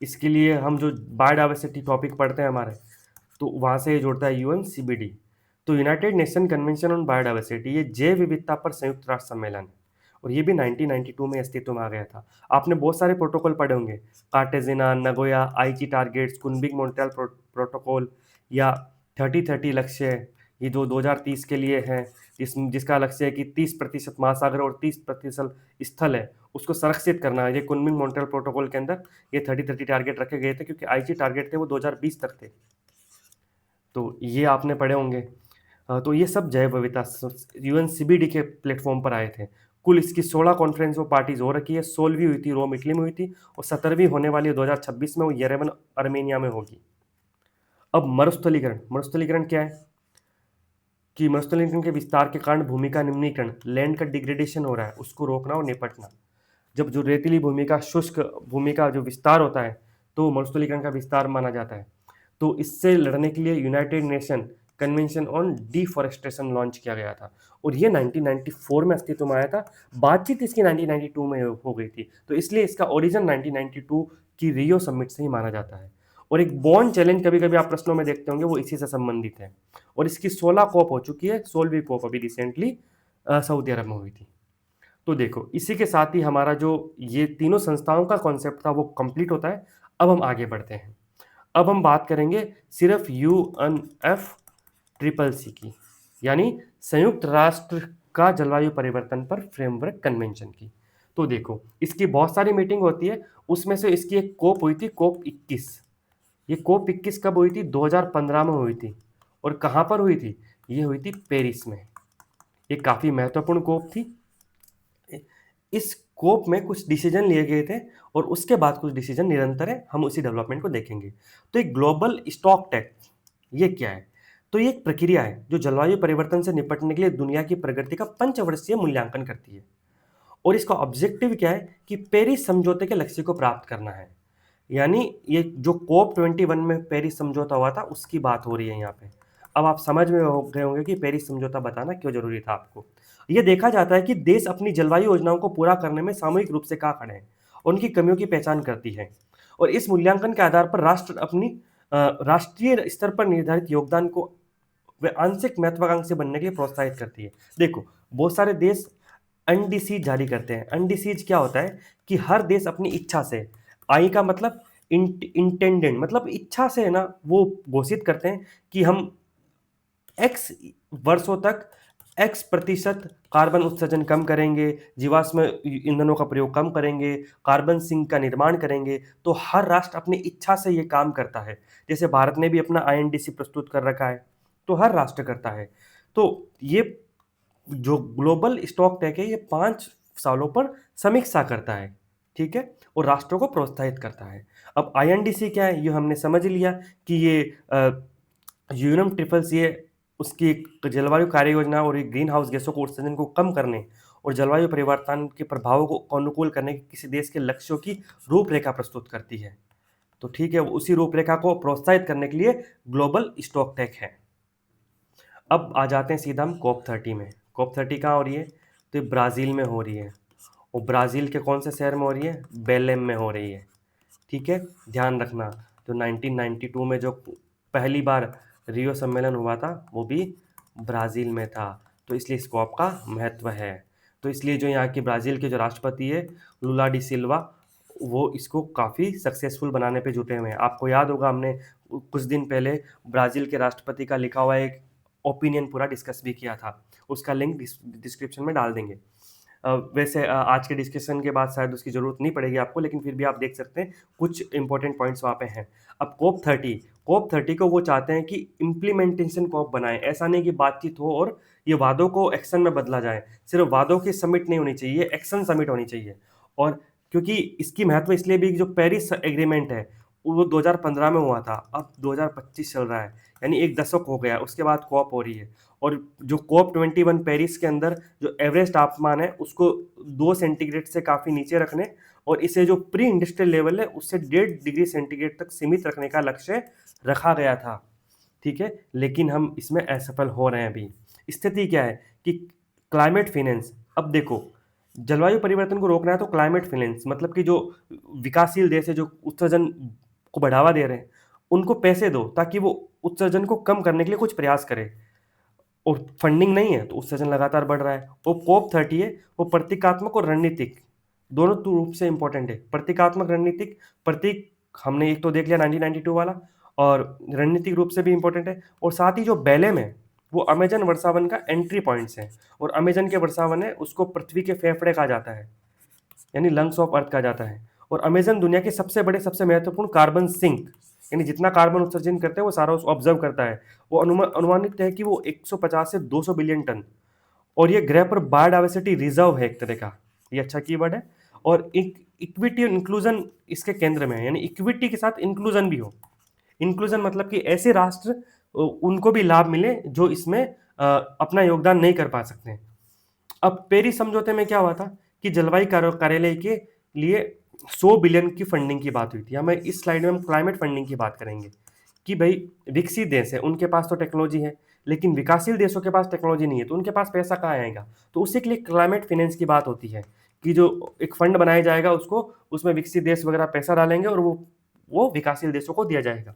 इसके लिए हम जो बायोडाइवर्सिटी टॉपिक पढ़ते हैं हमारे, तो वहाँ से ये जुड़ता है यूएनसीबीडी। तो United nation convention on biodiversity, ये जैव विविधता पर संयुक्त राष्ट्र सम्मेलन है और ये भी 1992 में अस्तित्व में आ गया था। आपने बहुत सारे प्रोटोकॉल पढ़े होंगे, कार्टेजिना, नगोया, आईची टारगेट्स, कुनबिंग मॉन्ट्रियल प्रोटोकॉल, या 30-30 लक्ष्य है, ये जो 2030 के लिए है, जिसका लक्ष्य है कि 30% महासागर और 30% स्थल है उसको संरक्षित करना है। ये कुनबिंग मॉन्ट्रियल प्रोटोकॉल के अंदर ये 30-30 टारगेट रखे गए थे, क्योंकि आईची टारगेट थे वो 2020 तक थे। तो ये आपने पढ़े होंगे। तो ये सब जैव विविधता यूएनसीबीडी के प्लेटफॉर्म पर आए थे। कुल इसकी 16 कॉन्फ्रेंस ऑफ पार्टीज हो रखी है। 16वीं हुई थी रोम इटली में हुई थी, और 17वीं होने वाली है 2026 में, वो येरेवन अर्मेनिया में होगी। अब मरुस्थलीकरण, मरुस्थलीकरण क्या है कि मरुस्थलीकरण के विस्तार के कारण भूमि का निम्नीकरण, लैंड का डिग्रेडेशन हो रहा है, उसको रोकना और निपटना। जब जो रेतीली भूमि का, शुष्क भूमि का जो विस्तार होता है, तो मरुस्थलीकरण का विस्तार माना जाता है। तो इससे लड़ने के लिए United nation convention on deforestation launch किया गया था, और ये 1994 में अस्तित्व में आया था। बातचीत इसकी 1992 में हो गई थी, तो इसलिए इसका ओरिजिन 1992 की रियो समिट से ही माना जाता है। और एक बॉन्ड चैलेंज, कभी कभी आप प्रश्नों में देखते होंगे, वो इसी से संबंधित है। और इसकी 16 कॉप हो चुकी है। 16वीं कॉप अभी रिसेंटली सऊदी अरब में हुई थी। तो देखो, इसी के साथ ही हमारा जो ये तीनों संस्थाओं का कॉन्सेप्ट था वो कंप्लीट होता है। अब हम आगे बढ़ते हैं। अब हम बात करेंगे सिर्फ यूएनएफ ट्रिपल सी की, यानी संयुक्त राष्ट्र का जलवायु परिवर्तन पर फ्रेमवर्क कन्वेंशन की। तो देखो, इसकी बहुत सारी मीटिंग होती है, उसमें से इसकी एक कोप हुई थी, कोप 21। ये कोप 21 कब हुई थी? 2015 में हुई थी। और कहाँ पर हुई थी? ये हुई थी पेरिस में। ये काफ़ी महत्वपूर्ण कोप थी। इस कोप में कुछ डिसीजन लिए गए थे, और उसके बाद कुछ डिसीजन निरंतर है, हम उसी डेवलपमेंट को देखेंगे। तो एक ग्लोबल स्टॉक टेक, ये क्या है? तो ये एक प्रक्रिया है जो जलवायु परिवर्तन से निपटने के लिए दुनिया की प्रगति का पंचवर्षीय मूल्यांकन करती है। और इसका ऑब्जेक्टिव क्या है कि पेरिस समझौते के लक्ष्य को प्राप्त करना है। यानी ये जो कोप 21 में पेरिस समझौता हुआ था, उसकी बात हो रही है यहाँ पे। अब आप समझ में हो गए होंगे कि पेरिस समझौता बताना क्यों जरूरी था आपको। ये देखा जाता है कि देश अपनी जलवायु योजनाओं को पूरा करने में सामूहिक रूप से कहाँ खड़े हैं, और उनकी कमियों की पहचान करती है। और इस मूल्यांकन के आधार पर राष्ट्र अपनी राष्ट्रीय स्तर पर निर्धारित योगदान को वे आंशिक महत्वाकांक्षी बनने के लिए प्रोत्साहित करती है। देखो, बहुत सारे देश अनडिसीज जारी करते हैं। अनडिसीज क्या होता है कि हर देश अपनी इच्छा से, आई का मतलब इंटेंडेंट, मतलब इच्छा से है ना, वो घोषित करते हैं कि हम एक्स वर्षों तक X% कार्बन उत्सर्जन कम करेंगे, जीवाश्म ईंधनों का प्रयोग कम करेंगे, कार्बन सिंक का निर्माण करेंगे। तो हर राष्ट्र अपनी इच्छा से ये काम करता है। जैसे भारत ने भी अपना आईएनडीसी प्रस्तुत कर रखा है, तो हर राष्ट्र करता है। तो ये जो ग्लोबल स्टॉक टेक है, ये 5 सालों पर समीक्षा करता है, ठीक है, और राष्ट्रों को प्रोत्साहित करता है। अब आईएनडीसी क्या है, ये हमने समझ लिया कि ये यूएनएम ट्रिपल सी है, उसकी एक जलवायु कार्य योजना और एक ग्रीन हाउस गैसों को उत्सर्जन को कम करने और जलवायु परिवर्तन के प्रभावों को अनुकूल करने के किसी देश के लक्ष्यों की रूपरेखा प्रस्तुत करती है। तो ठीक है, उसी रूपरेखा को प्रोत्साहित करने के लिए ग्लोबल स्टॉक टेक है। अब आ जाते हैं सीधा हम कॉप 30 में। कॉप 30 कहाँ हो रही है? तो ये ब्राज़ील में हो रही है, और ब्राज़ील के कौन से शहर में हो रही है? बेलेम में हो रही है, ठीक है। ध्यान रखना, जो 1992 में जो पहली बार रियो सम्मेलन हुआ था, वो भी ब्राज़ील में था, तो इसलिए इस कॉप का महत्व है। तो इसलिए जो यहाँ की ब्राज़ील के जो राष्ट्रपति है, लुला डी सिल्वा, वो इसको काफ़ी सक्सेसफुल बनाने पे जुटे हुए हैं। आपको याद होगा, हमने कुछ दिन पहले ब्राज़ील के राष्ट्रपति का लिखा हुआ एक ओपिनियन पूरा डिस्कस भी किया था, उसका लिंक डिस्क्रिप्शन में डाल देंगे। वैसे आज के डिस्कशन के बाद शायद उसकी ज़रूरत नहीं पड़ेगी आपको, लेकिन फिर भी आप देख सकते हैं कुछ इंपॉर्टेंट पॉइंट्स वहाँ पे हैं। अब कोप 30 को वो चाहते हैं कि इम्प्लीमेंटेशन कोप बनाएं, ऐसा नहीं कि बातचीत हो और ये वादों को एक्शन में बदला जाए। सिर्फ वादों की समिट नहीं होनी चाहिए, एक्शन समिट होनी चाहिए। और क्योंकि इसकी महत्व इसलिए भी, जो पेरिस एग्रीमेंट है वो 2015 में हुआ था, अब 2025 चल रहा है, यानी एक दशक हो गया, उसके बाद कॉप हो रही है। और जो कॉप 21 पेरिस के अंदर जो एवरेज तापमान है उसको 2 सेंटीग्रेड से काफ़ी नीचे रखने और इसे जो प्री इंडस्ट्रियल लेवल है उससे 1.5 डिग्री सेंटीग्रेड तक सीमित रखने का लक्ष्य रखा गया था। ठीक है, लेकिन हम इसमें असफल हो रहे हैं अभी। स्थिति क्या है कि क्लाइमेट फाइनेंस, अब देखो, जलवायु परिवर्तन को रोकना है तो क्लाइमेट फाइनेंस मतलब कि जो विकासशील देश है जो उत्सर्जन को बढ़ावा दे रहे हैं उनको पैसे दो ताकि वो उत्सर्जन को कम करने के लिए कुछ प्रयास करें। और फंडिंग नहीं है तो उत्सर्जन लगातार बढ़ रहा है। वो कोप 30 है, वो प्रतीकात्मक और रणनीतिक दोनों रूप से इंपॉर्टेंट है। प्रतीकात्मक रणनीतिक, प्रतीक हमने एक तो देख लिया 1992 वाला, और रणनीतिक रूप से भी इंपॉर्टेंट है। और साथ ही जो बेलेम है वो अमेजन वर्षावन का एंट्री पॉइंट्स है, और अमेजन के वर्षावन है उसको पृथ्वी के फेफड़े कहा जाता है, यानी लंग्स ऑफ अर्थ कहा जाता है। और अमेजन दुनिया के सबसे बड़े सबसे महत्वपूर्ण कार्बन सिंक, यानी जितना कार्बन उत्सर्जन करते हैं वो सारा उसको ऑब्जर्व करता है। वो अनुमानित है कि वो 150 से 200 बिलियन टन। और ये ग्रह पर बायोडाइवर्सिटी रिजर्व है एक तरह का, ये अच्छा कीवर्ड है। और इक्विटी और इंक्लूजन इसके केंद्र में है, यानी इक्विटी के साथ इंक्लूजन भी हो। इंक्लूजन मतलब कि ऐसे राष्ट्र उनको भी लाभ मिले जो इसमें अपना योगदान नहीं कर पा सकते हैं। अब पेरिस समझौते में क्या हुआ था कि जलवायु कार्यालय के लिए 100 बिलियन की फंडिंग की बात हुई थी। हमें इस स्लाइड में हम क्लाइमेट फंडिंग की बात करेंगे कि भाई विकसित देश है उनके पास तो टेक्नोलॉजी है, लेकिन विकासशील देशों के पास टेक्नोलॉजी नहीं है तो उनके पास पैसा कहाँ आएगा। तो उसी के लिए क्लाइमेट फाइनेंस की बात होती है कि जो एक फंड बनाया जाएगा उसको, उसमें विकसित देश वगैरह पैसा डालेंगे और वो विकासशील देशों को दिया जाएगा।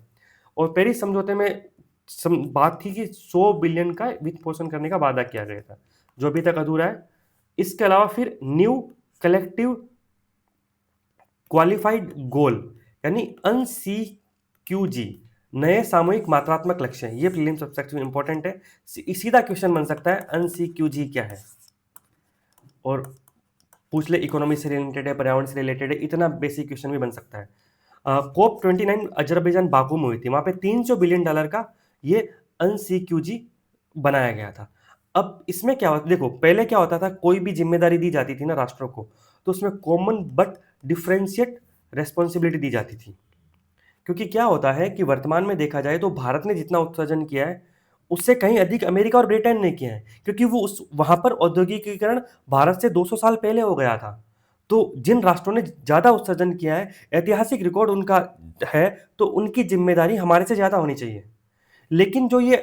और पेरिस समझौते में बात थी कि 100 बिलियन का वित्त पोषण करने का वादा किया गया था, जो अभी तक अधूरा है। इसके अलावा फिर न्यू कलेक्टिव क्वालिफाइड गोल, यानी NCQG, नए सामूहिक मात्रात्मक लक्ष्य है। ये प्रीलिम्स सब्जेक्ट में इंपॉर्टेंट है, सीधा क्वेश्चन बन सकता है NCQG क्या है, और पूछ ले इकोनॉमी से रिलेटेड है, पर्यावरण से रिलेटेड है, इतना बेसिक क्वेश्चन भी बन सकता है। कोप 29 अजरबैजान बाकू में हुई थी, वहां पे $300 बिलियन का ये NCQG बनाया गया था। अब इसमें क्या होता, देखो पहले क्या होता था, कोई भी जिम्मेदारी दी जाती थी ना राष्ट्रों को, तो उसमें कॉमन बट डिफरेंशिएट रेस्पॉन्सिबिलिटी दी जाती थी। क्योंकि क्या होता है कि वर्तमान में देखा जाए तो भारत ने जितना उत्सर्जन किया है उससे कहीं अधिक अमेरिका और ब्रिटेन ने किया है, क्योंकि वो उस वहां पर औद्योगिकीकरण भारत से 200 साल पहले हो गया था। तो जिन राष्ट्रों ने ज्यादा उत्सर्जन किया है, ऐतिहासिक रिकॉर्ड उनका है, तो उनकी जिम्मेदारी हमारे से ज्यादा होनी चाहिए। लेकिन जो ये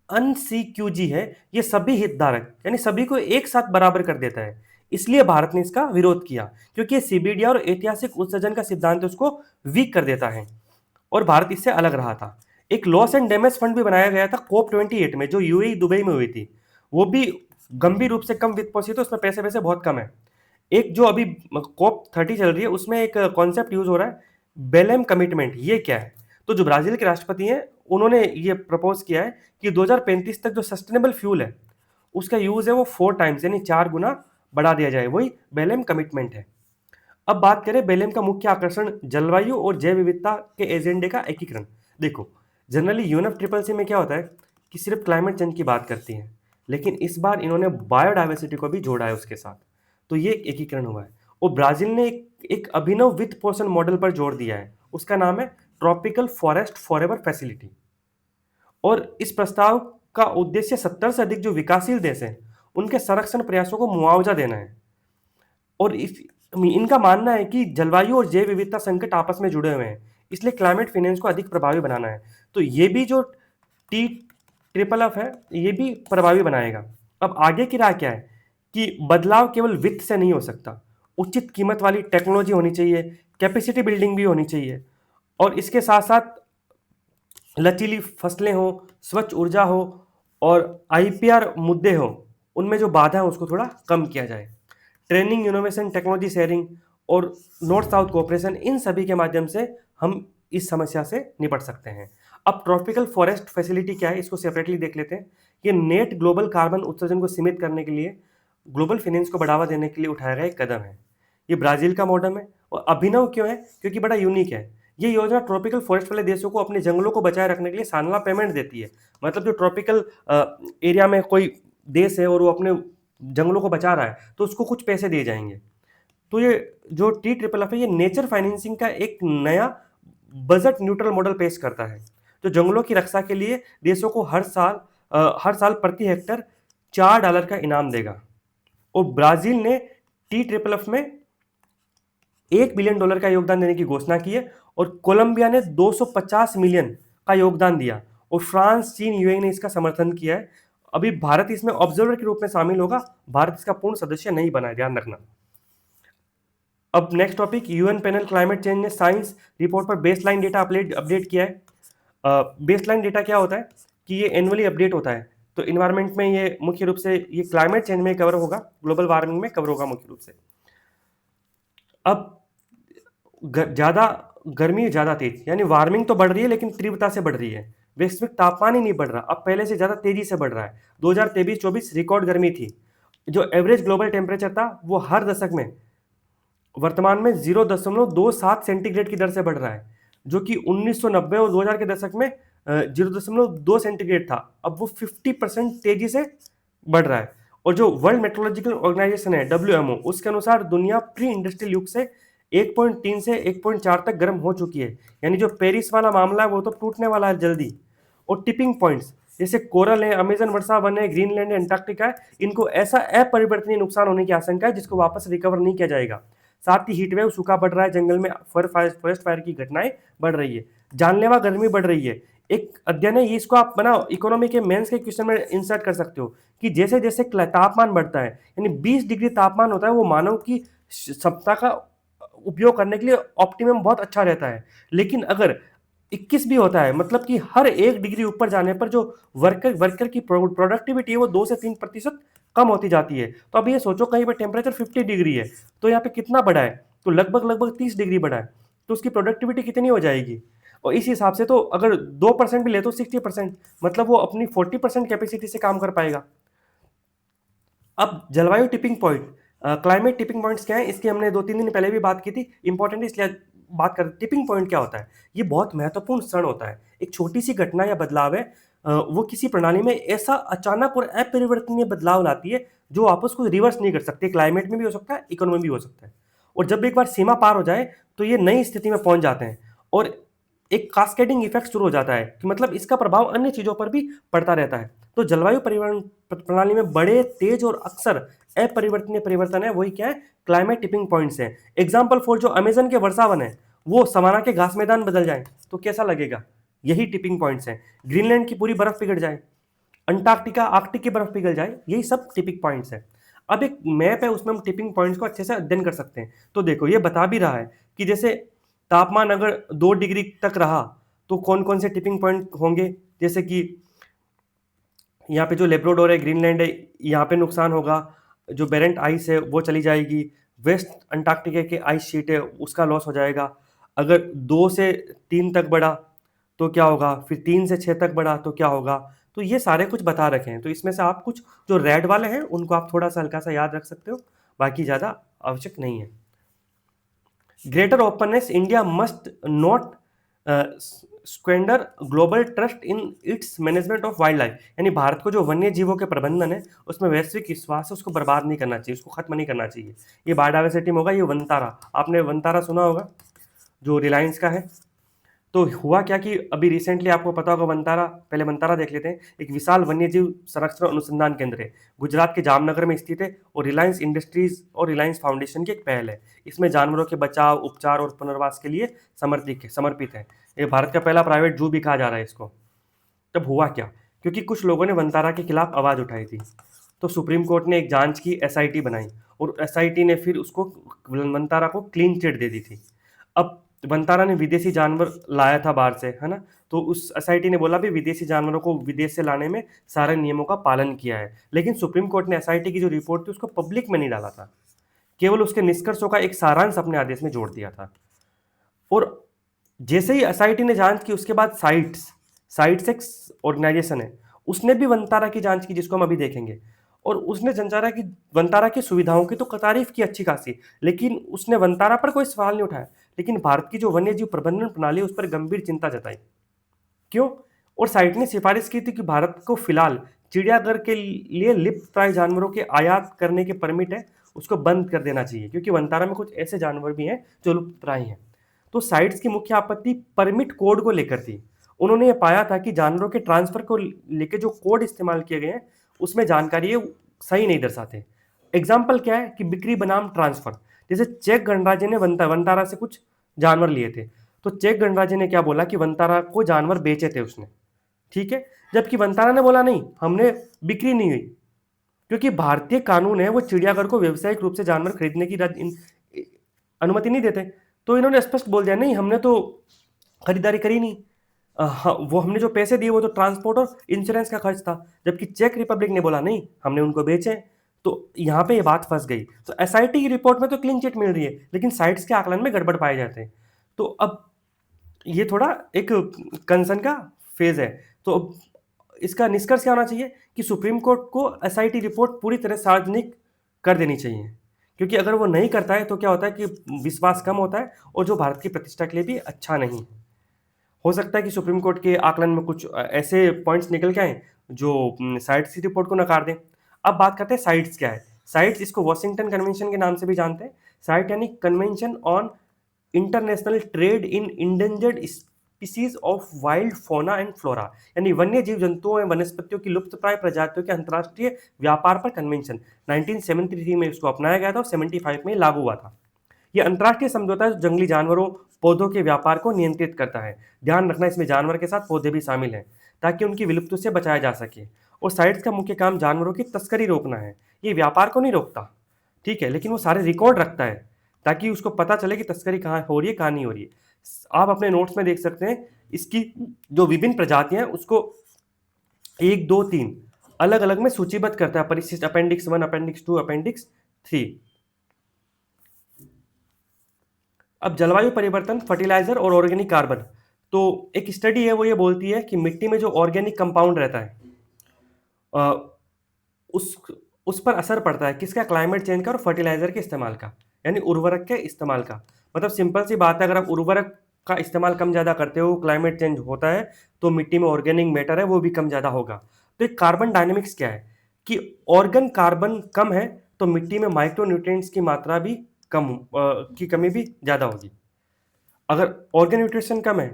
NCQG है, ये सभी हितधारक यानी सभी को एक साथ बराबर कर देता है, इसलिए भारत ने इसका विरोध किया, क्योंकि CBDR और ऐतिहासिक उत्सर्जन का सिद्धांत उसको वीक कर देता है और भारत इससे अलग रहा था। एक लॉस एंड डैमेज फंड भी बनाया गया था कोप 28 में, जो UAE दुबई में हुई थी, वो भी गंभीर रूप से कम वित्त पोषित है, उसमें पैसे वैसे बहुत कम है। एक जो अभी कोप 30 चल रही है उसमें एक कॉन्सेप्ट यूज हो रहा है, बेलेम कमिटमेंट। ये क्या है, तो जो ब्राजील के राष्ट्रपति हैं उन्होंने ये प्रपोज किया है कि 2035 तक जो सस्टेनेबल फ्यूल है उसका यूज है वो 4 टाइम्स यानी 4 गुना बढ़ा दिया जाए, वही बेलेम कमिटमेंट है। अब बात करें बेलेम का मुख्य आकर्षण, जलवायु और जैव विविधता के एजेंडे का एकीकरण। देखो जनरली UNFCCC में क्या होता है कि सिर्फ क्लाइमेट चेंज की बात करती है, लेकिन इस बार इन्होंने बायोडाइवर्सिटी को भी जोड़ा है उसके साथ, तो ये एकीकरण हुआ है। और ब्राजील ने एक अभिनव वित्त पोषण मॉडल पर जोर दिया है, उसका नाम है ट्रॉपिकल फॉरेस्ट फॉरएवर फैसिलिटी। और इस प्रस्ताव का उद्देश्य 70 से अधिक जो विकासशील देश हैं उनके संरक्षण प्रयासों को मुआवजा देना है। और इनका मानना है कि जलवायु और जैव विविधता संकट आपस में जुड़े हुए हैं, इसलिए क्लाइमेट फाइनेंस को अधिक प्रभावी बनाना है। तो ये भी जो TFFF है ये भी प्रभावी बनाएगा। अब आगे की राह क्या है कि बदलाव केवल वित्त से नहीं हो सकता, उचित कीमत वाली टेक्नोलॉजी होनी चाहिए, कैपेसिटी बिल्डिंग भी होनी चाहिए, और इसके साथ साथ लचीली फसलें हो, स्वच्छ ऊर्जा हो, और IPR मुद्दे हो, उनमें जो बाधा है उसको थोड़ा कम किया जाए। ट्रेनिंग, इनोवेशन, टेक्नोलॉजी शेयरिंग और नॉर्थ साउथ कोऑपरेशन, इन सभी के माध्यम से हम इस समस्या से निपट सकते हैं। अब ट्रॉपिकल फॉरेस्ट फैसिलिटी क्या है, इसको सेपरेटली देख लेते हैं। ये नेट ग्लोबल कार्बन उत्सर्जन को सीमित करने के लिए ग्लोबल फाइनेंस को बढ़ावा देने के लिए उठाया गया एक कदम है। ये ब्राजील का मॉडल है और अभिनव क्यों है? क्योंकि बड़ा यूनिक है। ये योजना ट्रॉपिकल फॉरेस्ट वाले देशों को अपने जंगलों को बचाए रखने के लिए सालाना पेमेंट देती है। मतलब जो ट्रॉपिकल एरिया में कोई देश है और वो अपने जंगलों को बचा रहा है तो उसको कुछ पैसे दिए जाएंगे। तो ये जो TFF है ये नेचर फाइनेंसिंग का एक नया बजट न्यूट्रल मॉडल पेश करता है जो जंगलों की रक्षा के लिए देशों को हर साल प्रति हेक्टर $4 का इनाम देगा। और ब्राजील ने TFF में $1 बिलियन का योगदान देने की घोषणा की है और कोलंबिया ने 250 मिलियन का योगदान दिया और फ्रांस, चीन, यूएई ने इसका समर्थन किया है। अभी भारत इसमें ऑब्जर्वर के रूप में शामिल होगा, भारत इसका पूर्ण सदस्य नहीं बना है, ध्यान रखना। अब next topic, UN panel climate change ने साइंस रिपोर्ट पर बेसलाइन डेटा अपडेट किया है। बेसलाइन डेटा क्या होता है कि ये एनुअली अपडेट होता है। तो इन्वायरमेंट में ये मुख्य रूप से ये क्लाइमेट चेंज में कवर होगा, ग्लोबल वार्मिंग में कवर होगा मुख्य रूप से। अब ज़्यादा गर्मी ज़्यादा तेज, यानी वार्मिंग तो बढ़ रही है लेकिन तीव्रता से बढ़ रही है। वैश्विक तापमान ही नहीं बढ़ रहा, अब पहले से ज़्यादा तेजी से बढ़ रहा है। 2023-24 रिकॉर्ड गर्मी थी। जो एवरेज ग्लोबल टेम्परेचर था वो हर दशक में वर्तमान में 0.27 सेंटीग्रेड की दर से बढ़ रहा है, जो कि 1990 और 2000 के दशक में 0.2 सेंटीग्रेड था। अब वो 50% तेजी से बढ़ रहा है। और जो वर्ल्ड मेट्रोलॉजिकल ऑर्गेनाइजेशन है WMO, उसके अनुसार दुनिया प्री इंडस्ट्रियल युग से 1.3 से 1.4 तक गर्म हो चुकी है। यानी जो पेरिस वाला मामला है वो तो टूटने वाला है जल्दी। और टिपिंग पॉइंट्स जैसे कोरल है, अमेजन वर्षा वन है, ग्रीनलैंड है, अंटार्कटिका है, इनको ऐसा अपरिवर्तनीय नुकसान होने की आशंका है जिसको वापस रिकवर नहीं किया जाएगा। साथ ही हीट वेव, सूखा बढ़ रहा है, जंगल में फॉरेस्ट फायर की घटनाएं बढ़ रही है, जानलेवा गर्मी बढ़ रही है। एक अध्ययन है, ये इसको आप बना इकोनॉमी के मेंस के क्वेश्चन में इंसर्ट कर सकते हो कि जैसे जैसे तापमान बढ़ता है, यानी 20 डिग्री तापमान होता है, वो मानव की क्षमता का उपयोग करने के लिए ऑप्टिमम बहुत अच्छा रहता है। लेकिन अगर 21 भी होता है, मतलब कि हर 1 डिग्री ऊपर जाने पर जो वर्कर की प्रोडक्टिविटी है वो 2 से 3% कम होती जाती है। तो अब ये सोचो कहीं पर टेम्परेचर 50 डिग्री है तो यहाँ पे कितना बढ़ा है, तो लगभग 30 डिग्री बढ़ा है, तो उसकी प्रोडक्टिविटी कितनी हो जाएगी। और इस हिसाब से तो अगर 2% भी ले तो 60%, मतलब वो अपनी 40% कैपेसिटी से काम कर पाएगा। अब जलवायु tipping point, climate tipping points क्या है, इसकी हमने 2-3 दिन पहले भी बात की थी, इंपॉर्टेंट इसलिए बात कर। टिपिंग पॉइंट क्या होता है? ये बहुत महत्वपूर्ण क्षण होता है। एक छोटी सी घटना या बदलाव है, वो किसी प्रणाली में ऐसा अचानक और अपरिवर्तनीय बदलाव लाती है जो आप उसको रिवर्स नहीं कर सकते। क्लाइमेट में भी हो सकता है, इकोनॉमी में भी हो सकता है। और जब एक बार सीमा पार हो जाए तो ये नई स्थिति में पहुंच जाते हैं और एक कास्केडिंग इफेक्ट शुरू हो जाता है कि मतलब इसका प्रभाव अन्य चीजों पर भी पड़ता रहता है। तो जलवायु परिवर्तन प्रणाली में बड़े, तेज और अक्सर अपरिवर्तनीय परिवर्तन है, वही क्या है? क्लाइमेट टिपिंग पॉइंट्स है। एग्जाम्पल फॉर जो अमेजन के वर्षावन है वो सवाना के घास मैदान बदल जाए तो कैसा लगेगा? यही टिपिंग पॉइंट्स हैं। ग्रीनलैंड की पूरी बर्फ पिघल जाए, अंटार्कटिका आर्कटिक की बर्फ पिघल जाए, यही सब टिपिंग पॉइंट्स है। अब एक मैप है, उसमें हम टिपिंग पॉइंट्स को अच्छे से अध्ययन कर सकते हैं। तो देखो ये बता भी रहा है कि जैसे तापमान अगर 2 डिग्री तक रहा तो कौन कौन से टिपिंग पॉइंट होंगे। जैसे कि यहाँ पे जो लेब्राडोर है, ग्रीनलैंड है, यहाँ पे नुकसान होगा। जो बेरेंट आइस है वो चली जाएगी। वेस्ट अंटार्कटिका के आइस शीट है उसका लॉस हो जाएगा। अगर 2 से 3 तक बढ़ा तो क्या होगा, फिर 3 से 6 तक बढ़ा तो क्या होगा। तो ये सारे कुछ बता रखे हैं। तो इसमें से आप कुछ जो रेड वाले हैं उनको आप थोड़ा सा हल्का सा याद रख सकते हो, बाकी ज़्यादा आवश्यक नहीं है। Greater openness, India must not squander global trust in its management of wildlife. यानी भारत को जो वन्य जीवों के प्रबंधन है उसमें वैश्विक विश्वास है, उसको बर्बाद नहीं करना चाहिए, उसको खत्म नहीं करना चाहिए। ये बायोडाइवर्सिटी में होगा। ये वनतारा, आपने वनतारा सुना होगा जो रिलायंस का है। तो हुआ क्या कि अभी रिसेंटली आपको पता होगा वनतारा, पहले वनतारा देख लेते हैं। एक विशाल वन्यजीव संरक्षण अनुसंधान केंद्र है, गुजरात के जामनगर में स्थित है और रिलायंस इंडस्ट्रीज और रिलायंस फाउंडेशन की एक पहल है। इसमें जानवरों के बचाव, उपचार और पुनर्वास के लिए समर्पित है। ये भारत का पहला प्राइवेट जू भी कहा जा रहा है इसको। तब हुआ क्या, क्योंकि कुछ लोगों ने वनतारा के खिलाफ आवाज़ उठाई थी, तो सुप्रीम कोर्ट ने एक जांच की, SIT बनाई और SIT ने फिर उसको वनतारा को क्लीन चिट दे दी थी। अब वनतारा ने विदेशी जानवर लाया था बाहर से, है ना, तो उस SIT ने बोला भी विदेशी जानवरों को विदेश से लाने में सारे नियमों का पालन किया है। लेकिन सुप्रीम कोर्ट ने SIT की जो रिपोर्ट थी उसको पब्लिक में नहीं डाला था, केवल उसके निष्कर्षों का एक सारांश अपने आदेश में जोड़ दिया था। और जैसे ही SIT ने जांच की उसके बाद साइट्स एक ऑर्गेनाइजेशन है, उसने भी वनतारा की जांच की, जिसको हम अभी देखेंगे। और उसने वनतारा की सुविधाओं की तो तारीफ की अच्छी खासी, लेकिन उसने वनतारा पर कोई सवाल नहीं उठाया। लेकिन भारत की जो वन्यजीव प्रबंधन प्रणाली है उस पर गंभीर चिंता जताई। क्यों? और साइट ने सिफारिश की थी कि भारत को फिलहाल चिड़ियाघर के लिए लिप्त प्राय जानवरों के आयात करने के परमिट है उसको बंद कर देना चाहिए, क्योंकि वनतारा में कुछ ऐसे जानवर भी हैं जो लुप्त प्राय हैं। तो साइट्स की मुख्य आपत्ति परमिट कोड को लेकर थी। उन्होंने ये पाया था कि जानवरों के ट्रांसफर को लेकर जो कोड इस्तेमाल किए गए हैं उसमें जानकारी ये सही नहीं दर्शाते। एग्जाम्पल क्या है कि बिक्री बनाम ट्रांसफर। जैसे चेक गणराज्य ने वनतारा से कुछ जानवर लिए थे, तो चेक गणराज्य ने क्या बोला कि वनतारा को जानवर बेचे थे उसने, ठीक है, जबकि वनतारा ने बोला नहीं, हमने बिक्री नहीं हुई, क्योंकि भारतीय कानून है वो चिड़ियाघर को व्यावसायिक रूप से जानवर खरीदने की अनुमति नहीं देते। तो इन्होंने स्पष्ट बोल दिया नहीं, हमने तो खरीदारी करी नहीं। हाँ, वो हमने जो पैसे दिए वो तो ट्रांसपोर्ट और इंश्योरेंस का खर्च था। जबकि चेक रिपब्लिक ने बोला नहीं, हमने उनको बेचे। तो यहाँ पे ये बात फंस गई। तो एसआईटी की रिपोर्ट में तो क्लीन चिट मिल रही है, लेकिन साइट्स के आकलन में गड़बड़ पाए जाते हैं। तो अब ये थोड़ा एक कंसर्न का फेज है। तो अब इसका निष्कर्ष क्या होना चाहिए कि सुप्रीम कोर्ट को एसआईटी रिपोर्ट पूरी तरह सार्वजनिक कर देनी चाहिए, क्योंकि अगर वो नहीं करता है तो क्या होता है कि विश्वास कम होता है और जो भारत की प्रतिष्ठा के लिए भी अच्छा नहीं है। हो सकता है कि सुप्रीम कोर्ट के आकलन में कुछ ऐसे पॉइंट्स निकल के आए जो साइट्स की रिपोर्ट को नकार दें। अब बात करते हैं साइट्स क्या है। साइट्स, इसको वॉशिंगटन कन्वेंशन के नाम से भी जानते हैं। साइट यानी convention on international trade in endangered species of wild fauna and flora, यानी वन्य जीव जंतुओं एवं वनस्पतियों की लुप्तप्राय प्रजातियों के अंतर्राष्ट्रीय व्यापार पर कन्वेंशन 1973 में इसको अपनाया गया था और 75 में लागू हुआ था। यह अंतर्राष्ट्रीय समझौता है जो जंगली जानवरों, पौधों के व्यापार को नियंत्रित करता है। ध्यान रखना, इसमें जानवर के साथ पौधे भी शामिल हैं ताकि उनकी विलुप्ति से बचाया जा सके। और साइट्स का मुख्य काम जानवरों की तस्करी रोकना है। ये व्यापार को नहीं रोकता, ठीक है, लेकिन वो सारे रिकॉर्ड रखता है ताकि उसको पता चले कि तस्करी कहाँ हो रही है, कहाँ नहीं हो रही है। आप अपने नोट्स में देख सकते हैं इसकी जो विभिन्न प्रजातियां हैं उसको 1, 2, 3 अलग अलग में सूचीबद्ध करता है। परिशिष्ट अपेंडिक्स 1, अपेंडिक्स 2, अपेंडिक्स 3। अब जलवायु परिवर्तन, फर्टिलाइजर और ऑर्गेनिक कार्बन। तो एक स्टडी है वो ये बोलती है कि मिट्टी में जो ऑर्गेनिक कंपाउंड रहता है उस उस पर असर पड़ता है किसका? क्लाइमेट चेंज का और फर्टिलाइजर के इस्तेमाल का, यानी उर्वरक के इस्तेमाल का। मतलब सिंपल सी बात है, अगर आप उर्वरक का इस्तेमाल कम ज़्यादा करते हो, क्लाइमेट चेंज होता है, तो मिट्टी में ऑर्गेनिक मैटर है वो भी कम ज़्यादा होगा। तो एक कार्बन डायनेमिक्स क्या है कि ऑर्गन कार्बन कम है तो मिट्टी में माइक्रोन्यूट्रिएंट्स की मात्रा भी की कमी भी ज़्यादा होगी। अगर ऑर्गन न्यूट्रिशन कम है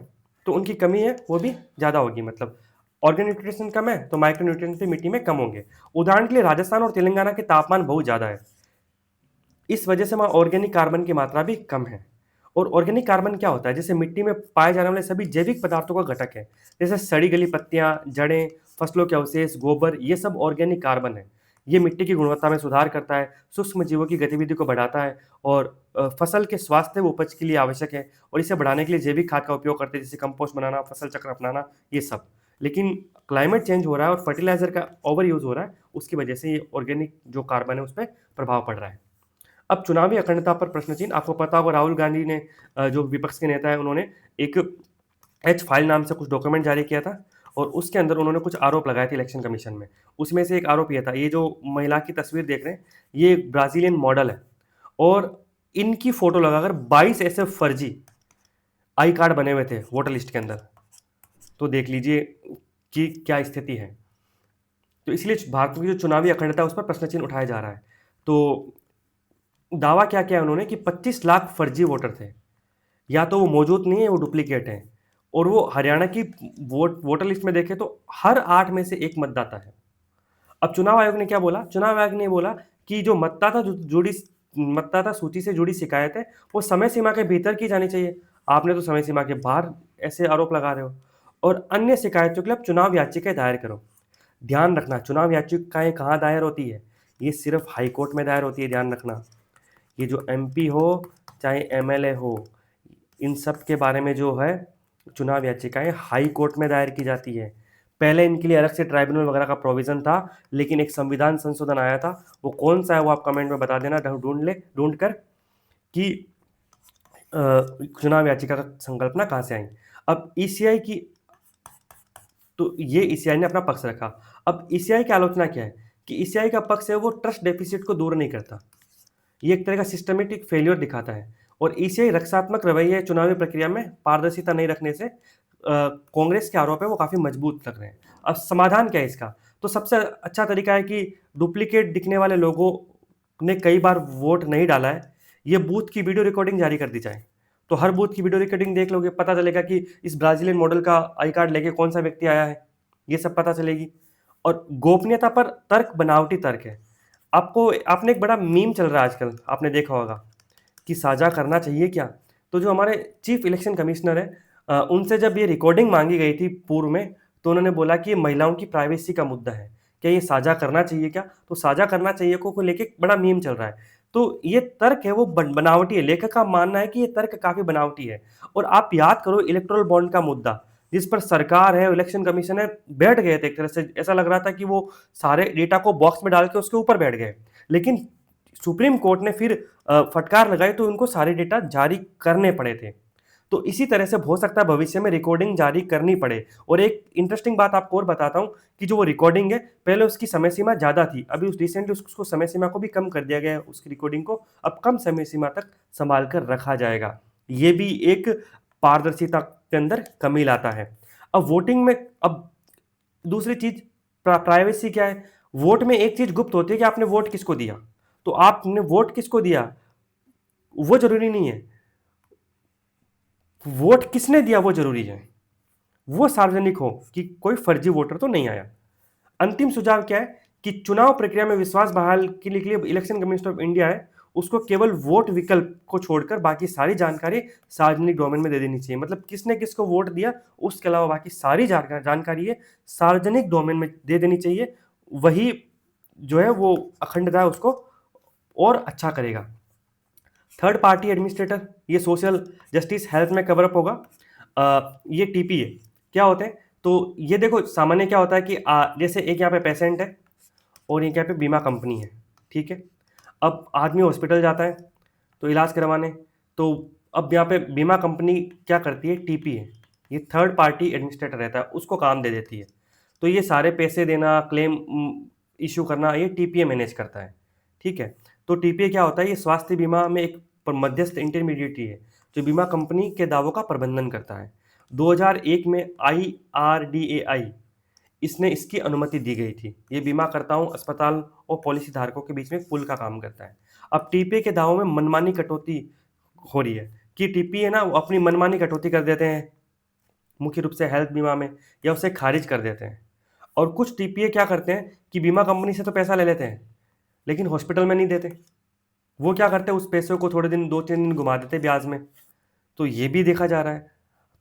तो उनकी कमी है वो भी ज़्यादा होगी। मतलब ऑर्गन न्यूट्रिशन कम है तो माइक्रो न्यूट्रिएंट्स भी मिट्टी में कम होंगे। उदाहरण के लिए राजस्थान और तेलंगाना के तापमान बहुत ज़्यादा है, इस वजह से वहाँ ऑर्गेनिक कार्बन की मात्रा भी कम है। और ऑर्गेनिक कार्बन क्या होता है? जैसे मिट्टी में पाए जाने वाले सभी जैविक पदार्थों का घटक है, जैसे सड़ी गली पत्तियां, जड़ें, फसलों के अवशेष, गोबर, ये सब ऑर्गेनिक कार्बन है। ये मिट्टी की गुणवत्ता में सुधार करता है, सूक्ष्म जीवों की गतिविधि को बढ़ाता है और फसल के स्वास्थ्य व उपज के लिए आवश्यक है। और इसे बढ़ाने के लिए जैविक खाद का उपयोग करते हैं, जैसे कंपोस्ट बनाना, फसल चक्र अपनाना, ये सब। लेकिन क्लाइमेट चेंज हो रहा है और फर्टिलाइजर का ओवर यूज हो रहा है, उसकी वजह से ये ऑर्गेनिक जो कार्बन है उस पर प्रभाव पड़ रहा है। अब चुनावी अखंडता पर प्रश्न चिन्ह। आपको पता होगा राहुल गांधी ने जो विपक्ष के नेता है उन्होंने एक एच फाइल नाम से कुछ डॉक्यूमेंट जारी किया था और उसके अंदर उन्होंने कुछ आरोप लगाए थे इलेक्शन कमीशन में। उसमें से एक आरोप यह था, ये जो महिला की तस्वीर देख रहे हैं ये एक ब्राजीलियन मॉडल है और इनकी फोटो लगाकर 22 ऐसे फर्जी आई कार्ड बने हुए थे वोटर लिस्ट के अंदर। तो देख लीजिए कि क्या स्थिति है। तो इसलिए भारत की जो चुनावी अखंडता है उस पर प्रश्न चिन्ह उठाया जा रहा है। तो दावा क्या किया उन्होंने कि 25 लाख फर्जी वोटर थे, या तो वो मौजूद नहीं है, वो डुप्लीकेट है। और वो हरियाणा की वोटर लिस्ट में देखें तो हर 8 में से एक मतदाता है। अब चुनाव आयोग ने क्या बोला? चुनाव आयोग ने बोला कि जो मतदाता सूची से जुड़ी शिकायत है वो समय सीमा के भीतर की जानी चाहिए। आपने तो समय सीमा के बाहर ऐसे आरोप लगा रहे हो। और अन्य शिकायतों के लिए चुनाव याचिका दायर करो। ध्यान रखना, चुनाव याचिकाएं कहाँ दायर होती है? ये सिर्फ हाई कोर्ट में दायर होती है, ध्यान रखना। ये जो एमपी हो चाहे एमएलए हो, इन सब के बारे में जो है चुनाव याचिकाएं हाई कोर्ट में दायर की जाती है। पहले इनके लिए अलग से ट्राइब्यूनल वगैरह का प्रोविजन था, लेकिन एक संविधान संशोधन आया था, वो कौन सा है वो आप कमेंट में बता देना, ढूंढ कर कि चुनाव याचिका का संकल्पना कहाँ से आई। अब ईसीआई की, तो ये ईसीआई ने अपना पक्ष रखा। अब ईसीआई की आलोचना क्या है कि ईसीआई का पक्ष है वो ट्रस्ट डेफिसिट को दूर नहीं करता, ये एक तरह का सिस्टमेटिक फेलियर दिखाता है। और ईसीआई रक्षात्मक रवैये चुनावी प्रक्रिया में पारदर्शिता नहीं रखने से कांग्रेस के आरोप है वो काफ़ी मजबूत लग रहे हैं। अब समाधान क्या है इसका? तो सबसे अच्छा तरीका है कि डुप्लीकेट दिखने वाले लोगों ने कई बार वोट नहीं डाला है, ये बूथ की वीडियो रिकॉर्डिंग जारी कर दी जाए। तो हर बूथ की वीडियो रिकॉर्डिंग देख लोगे, पता चलेगा कि इस ब्राज़ीलियन मॉडल का आई कार्ड लेके कौन-सा व्यक्ति आया है, ये सब पता चलेगी। और गोपनीयता पर तर्क बनावटी तर्क है। आपने एक बड़ा मीम चल रहा है आजकल, आपने देखा होगा कि साझा करना चाहिए क्या? तो जो हमारे चीफ इलेक्शन कमिश्नर हैं उनसे जब ये रिकॉर्डिंग माँगी गई थी पूर्व में, तो उन्होंने बोला कि ये महिलाओं की प्राइवेसी का मुद्दा है। क्या ये साझा करना चाहिए क्या? तो साझा करना चाहिए को लेके बड़ा मीम चल रहा है। तो ये तर्क है वो बनावटी है। लेखक का मानना है कि ये तर्क काफ़ी बनावटी है। और आप याद करो इलेक्टोरल बॉन्ड का मुद्दा, जिस पर सरकार है, इलेक्शन कमीशन है, बैठ गए थे एक तरह से। ऐसा लग रहा था कि वो सारे डेटा को बॉक्स में डाल के उसके ऊपर बैठ गए। लेकिन सुप्रीम कोर्ट ने फिर फटकार लगाई तो उनको सारे डेटा जारी करने पड़े थे। तो इसी तरह से हो सकता है भविष्य में रिकॉर्डिंग जारी करनी पड़े। और एक इंटरेस्टिंग बात आपको और बताता हूँ कि जो वो रिकॉर्डिंग है, पहले उसकी समय सीमा ज़्यादा थी, अभी उस रिसेंटली उसको समय सीमा को भी कम कर दिया गया है। उसकी रिकॉर्डिंग को अब कम समय सीमा तक संभाल कर रखा जाएगा। ये भी एक पारदर्शिता के अंदर कमी लाता है। अब वोटिंग में अब दूसरी चीज प्राइवेसी क्या है? वोट में एक चीज गुप्त होती है कि आपने वोट किसको दिया। तो आपने वोट किसको दिया वो जरूरी नहीं है, वोट किसने दिया वो जरूरी है। वो सार्वजनिक हो कि कोई फर्जी वोटर तो नहीं आया। अंतिम सुझाव क्या है कि चुनाव प्रक्रिया में विश्वास बहाल के लिए इलेक्शन कमीशन ऑफ इंडिया है उसको केवल वोट विकल्प को छोड़कर बाकी सारी जानकारी सार्वजनिक डोमेन में दे देनी चाहिए। मतलब किसने किसको वोट दिया उसके अलावा बाकी सारी जानकारी है सार्वजनिक डोमेन में दे देनी चाहिए। वही जो है वो अखंडता है उसको और अच्छा करेगा। थर्ड पार्टी एडमिनिस्ट्रेटर, ये सोशल जस्टिस हेल्थ में कवर अप होगा। ये टीपीए क्या होते हैं? तो ये देखो सामान्य क्या होता है कि जैसे एक यहाँ पे पेशेंट है और एक यहाँ पे बीमा कंपनी है, ठीक है। अब आदमी हॉस्पिटल जाता है तो इलाज करवाने, तो अब यहाँ पे बीमा कंपनी क्या करती है, टीपीए, ये थर्ड पार्टी एडमिनिस्ट्रेटर रहता है, उसको काम दे देती है। तो ये सारे पैसे देना, क्लेम इशू करना, ये टीपीए मैनेज करता है, ठीक है। तो टीपीए क्या होता है, ये स्वास्थ्य बीमा में एक मध्यस्थ इंटरमीडिएटरी है जो बीमा कंपनी के दावों का प्रबंधन करता है। 2001 में IRDAI इसने इसकी अनुमति दी गई थी। ये बीमाकर्ताओं, अस्पताल और पॉलिसी धारकों के बीच में पुल का काम करता है। अब टीपीए के दावों में मनमानी कटौती हो रही है कि टीपीए ना वो अपनी मनमानी कटौती कर देते हैं मुख्य रूप से हेल्थ बीमा में, या उसे खारिज कर देते हैं। और कुछ टीपीए क्या करते हैं कि बीमा कंपनी से तो पैसा ले लेते हैं लेकिन हॉस्पिटल में नहीं देते। वो क्या करते हैं उस पैसे को थोड़े दिन 2-3 दिन घुमा देते ब्याज में। तो ये भी देखा जा रहा है।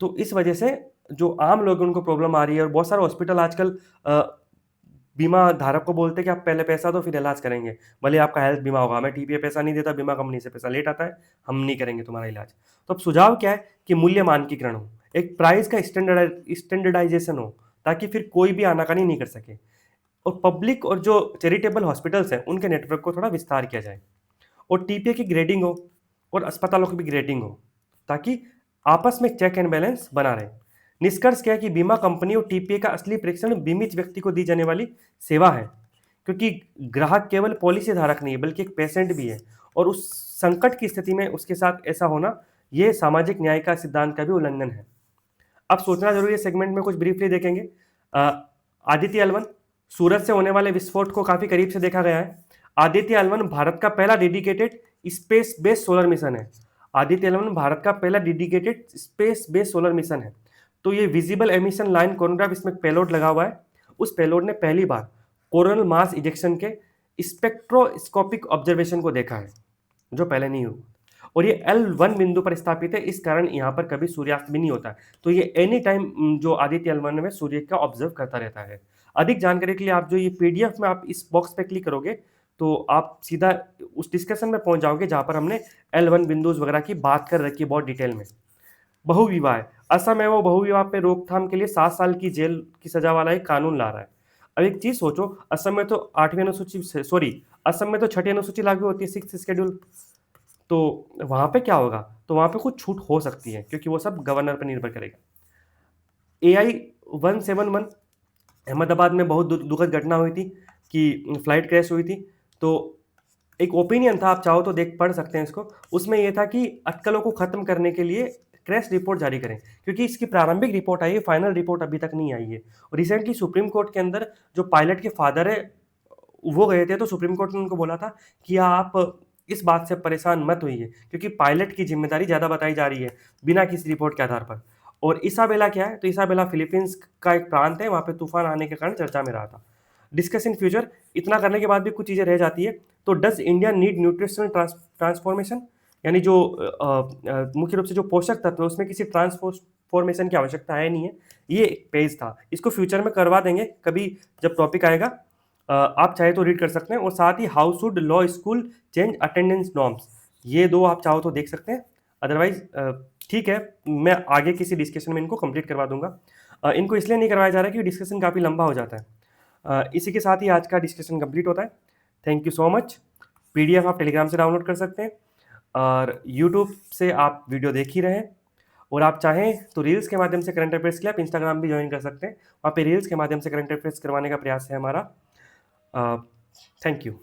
तो इस वजह से जो आम लोग हैं उनको प्रॉब्लम आ रही है। और बहुत सारे हॉस्पिटल आजकल बीमा धारक को बोलते हैं कि आप पहले पैसा दो फिर इलाज करेंगे, भले आपका हेल्थ बीमा होगा, हमें टीपीए पैसा नहीं देता, बीमा कंपनी से पैसा लेट आता है, हम नहीं करेंगे तुम्हारा इलाज। तो अब सुझाव क्या है कि मूल्य मानकीकरण हो, एक प्राइस का स्टैंडर्डाइजेशन हो ताकि फिर कोई भी आनाकानी नहीं कर सके। और पब्लिक और जो चैरिटेबल हॉस्पिटल्स हैं उनके नेटवर्क को थोड़ा विस्तार किया जाए। और टीपीए की ग्रेडिंग हो और अस्पतालों की भी ग्रेडिंग हो ताकि आपस में चेक एंड बैलेंस बना रहे। निष्कर्ष क्या है कि बीमा कंपनी और टीपीए का असली परीक्षण बीमित व्यक्ति को दी जाने वाली सेवा है, क्योंकि ग्राहक केवल पॉलिसी धारक नहीं है बल्कि एक पेशेंट भी है। और उस संकट की स्थिति में उसके साथ ऐसा होना यह सामाजिक न्याय का सिद्धांत का भी उल्लंघन है। अब सोचना जरूरी है, सेगमेंट में कुछ ब्रीफली देखेंगे। आदित्य L1 सूरत से होने वाले विस्फोट को काफी करीब से देखा गया है। आदित्य L1 भारत का पहला dedicated space based solar mission है। आदित्य L1 भारत का पहला dedicated space based solar mission है। तो ये विजिबल एमिशन लाइन कोरोग्राफ, इसमें पेलोड लगा हुआ है। उस पेलोड ने पहली बार कोरोनल मास इजेक्शन के स्पेक्ट्रोस्कोपिक ऑब्जर्वेशन को देखा है जो पहले नहीं हुआ। और ये L1 बिंदु पर स्थापित है, इस कारण यहाँ पर कभी सूर्यास्त भी नहीं होता। तो ये एनी टाइम जो आदित्य L1 में सूर्य का ऑब्जर्व करता रहता है। अधिक जानकारी के लिए आप जो ये पीडीएफ में आप इस बॉक्स पे क्लिक करोगे तो आप सीधा उस डिस्कशन में पहुंच जाओगे जहां पर हमने L1 बिंदुज वगैरह की बात कर रखी है बहुत डिटेल में। बहुविवाह, असम है वो बहुविवाह पे रोकथाम के लिए 7 साल की जेल की सजा वाला एक कानून ला रहा है। अब एक चीज सोचो, असम में तो 8वीं अनुसूची, सॉरी, असम में तो 6ठी अनुसूची लागू होती है, 6th शेड्यूल। तो वहां पे क्या होगा, तो वहां पे कुछ छूट हो सकती है क्योंकि वो सब गवर्नर पर निर्भर करेगा। AI 171 अहमदाबाद में बहुत दुखद घटना हुई थी। कि फ्लाइट क्रैश हुई थी। तो एक ओपिनियन था, आप चाहो तो देख पढ़ सकते हैं इसको। उसमें ये था कि अटकलों को खत्म करने के लिए क्रैश रिपोर्ट जारी करें, क्योंकि इसकी प्रारंभिक रिपोर्ट आई है, फाइनल रिपोर्ट अभी तक नहीं आई है। और रिसेंटली सुप्रीम कोर्ट के अंदर जो पायलट के फादर है वो गए थे, तो सुप्रीम कोर्ट ने उनको बोला था कि आप इस बात से परेशान मत होइए, क्योंकि पायलट की जिम्मेदारी ज़्यादा बताई जा रही है बिना किसी रिपोर्ट के आधार पर। और इसाबेला क्या है, तो इसाबेला फिलीपींस का एक प्रांत है, वहाँ पे तूफान आने के कारण चर्चा में रहा था। डिस्कस इन फ्यूचर, इतना करने के बाद भी कुछ चीज़ें रह जाती है। तो does India need nutritional transformation, यानी जो मुख्य रूप से जो पोषक तत्व है उसमें किसी ट्रांसफॉर्मेशन की आवश्यकता है नहीं है। ये एक पेज था, इसको फ्यूचर में करवा देंगे कभी जब टॉपिक आएगा। आप चाहे तो रीड कर सकते हैं। और साथ ही how should law school change attendance norms, ये दो आप चाहो तो देख सकते हैं। अदरवाइज ठीक है, मैं आगे किसी डिस्कशन में इनको कंप्लीट करवा दूंगा। इनको इसलिए नहीं करवाया जा रहा है क्योंकि डिस्कशन काफ़ी लंबा हो जाता है। इसी के साथ ही आज का डिस्कशन कंप्लीट होता है। Thank you so much. PDF आप टेलीग्राम से डाउनलोड कर सकते हैं और यूट्यूब से आप वीडियो देख ही रहे हैं। और आप चाहें तो रील्स के माध्यम से करंट अफेयर्स के लिए आप इंस्टाग्राम भी ज्वाइन कर सकते हैं। वहाँ पे रील्स के माध्यम से करंट अफेयर्स करवाने का प्रयास है हमारा। Thank you.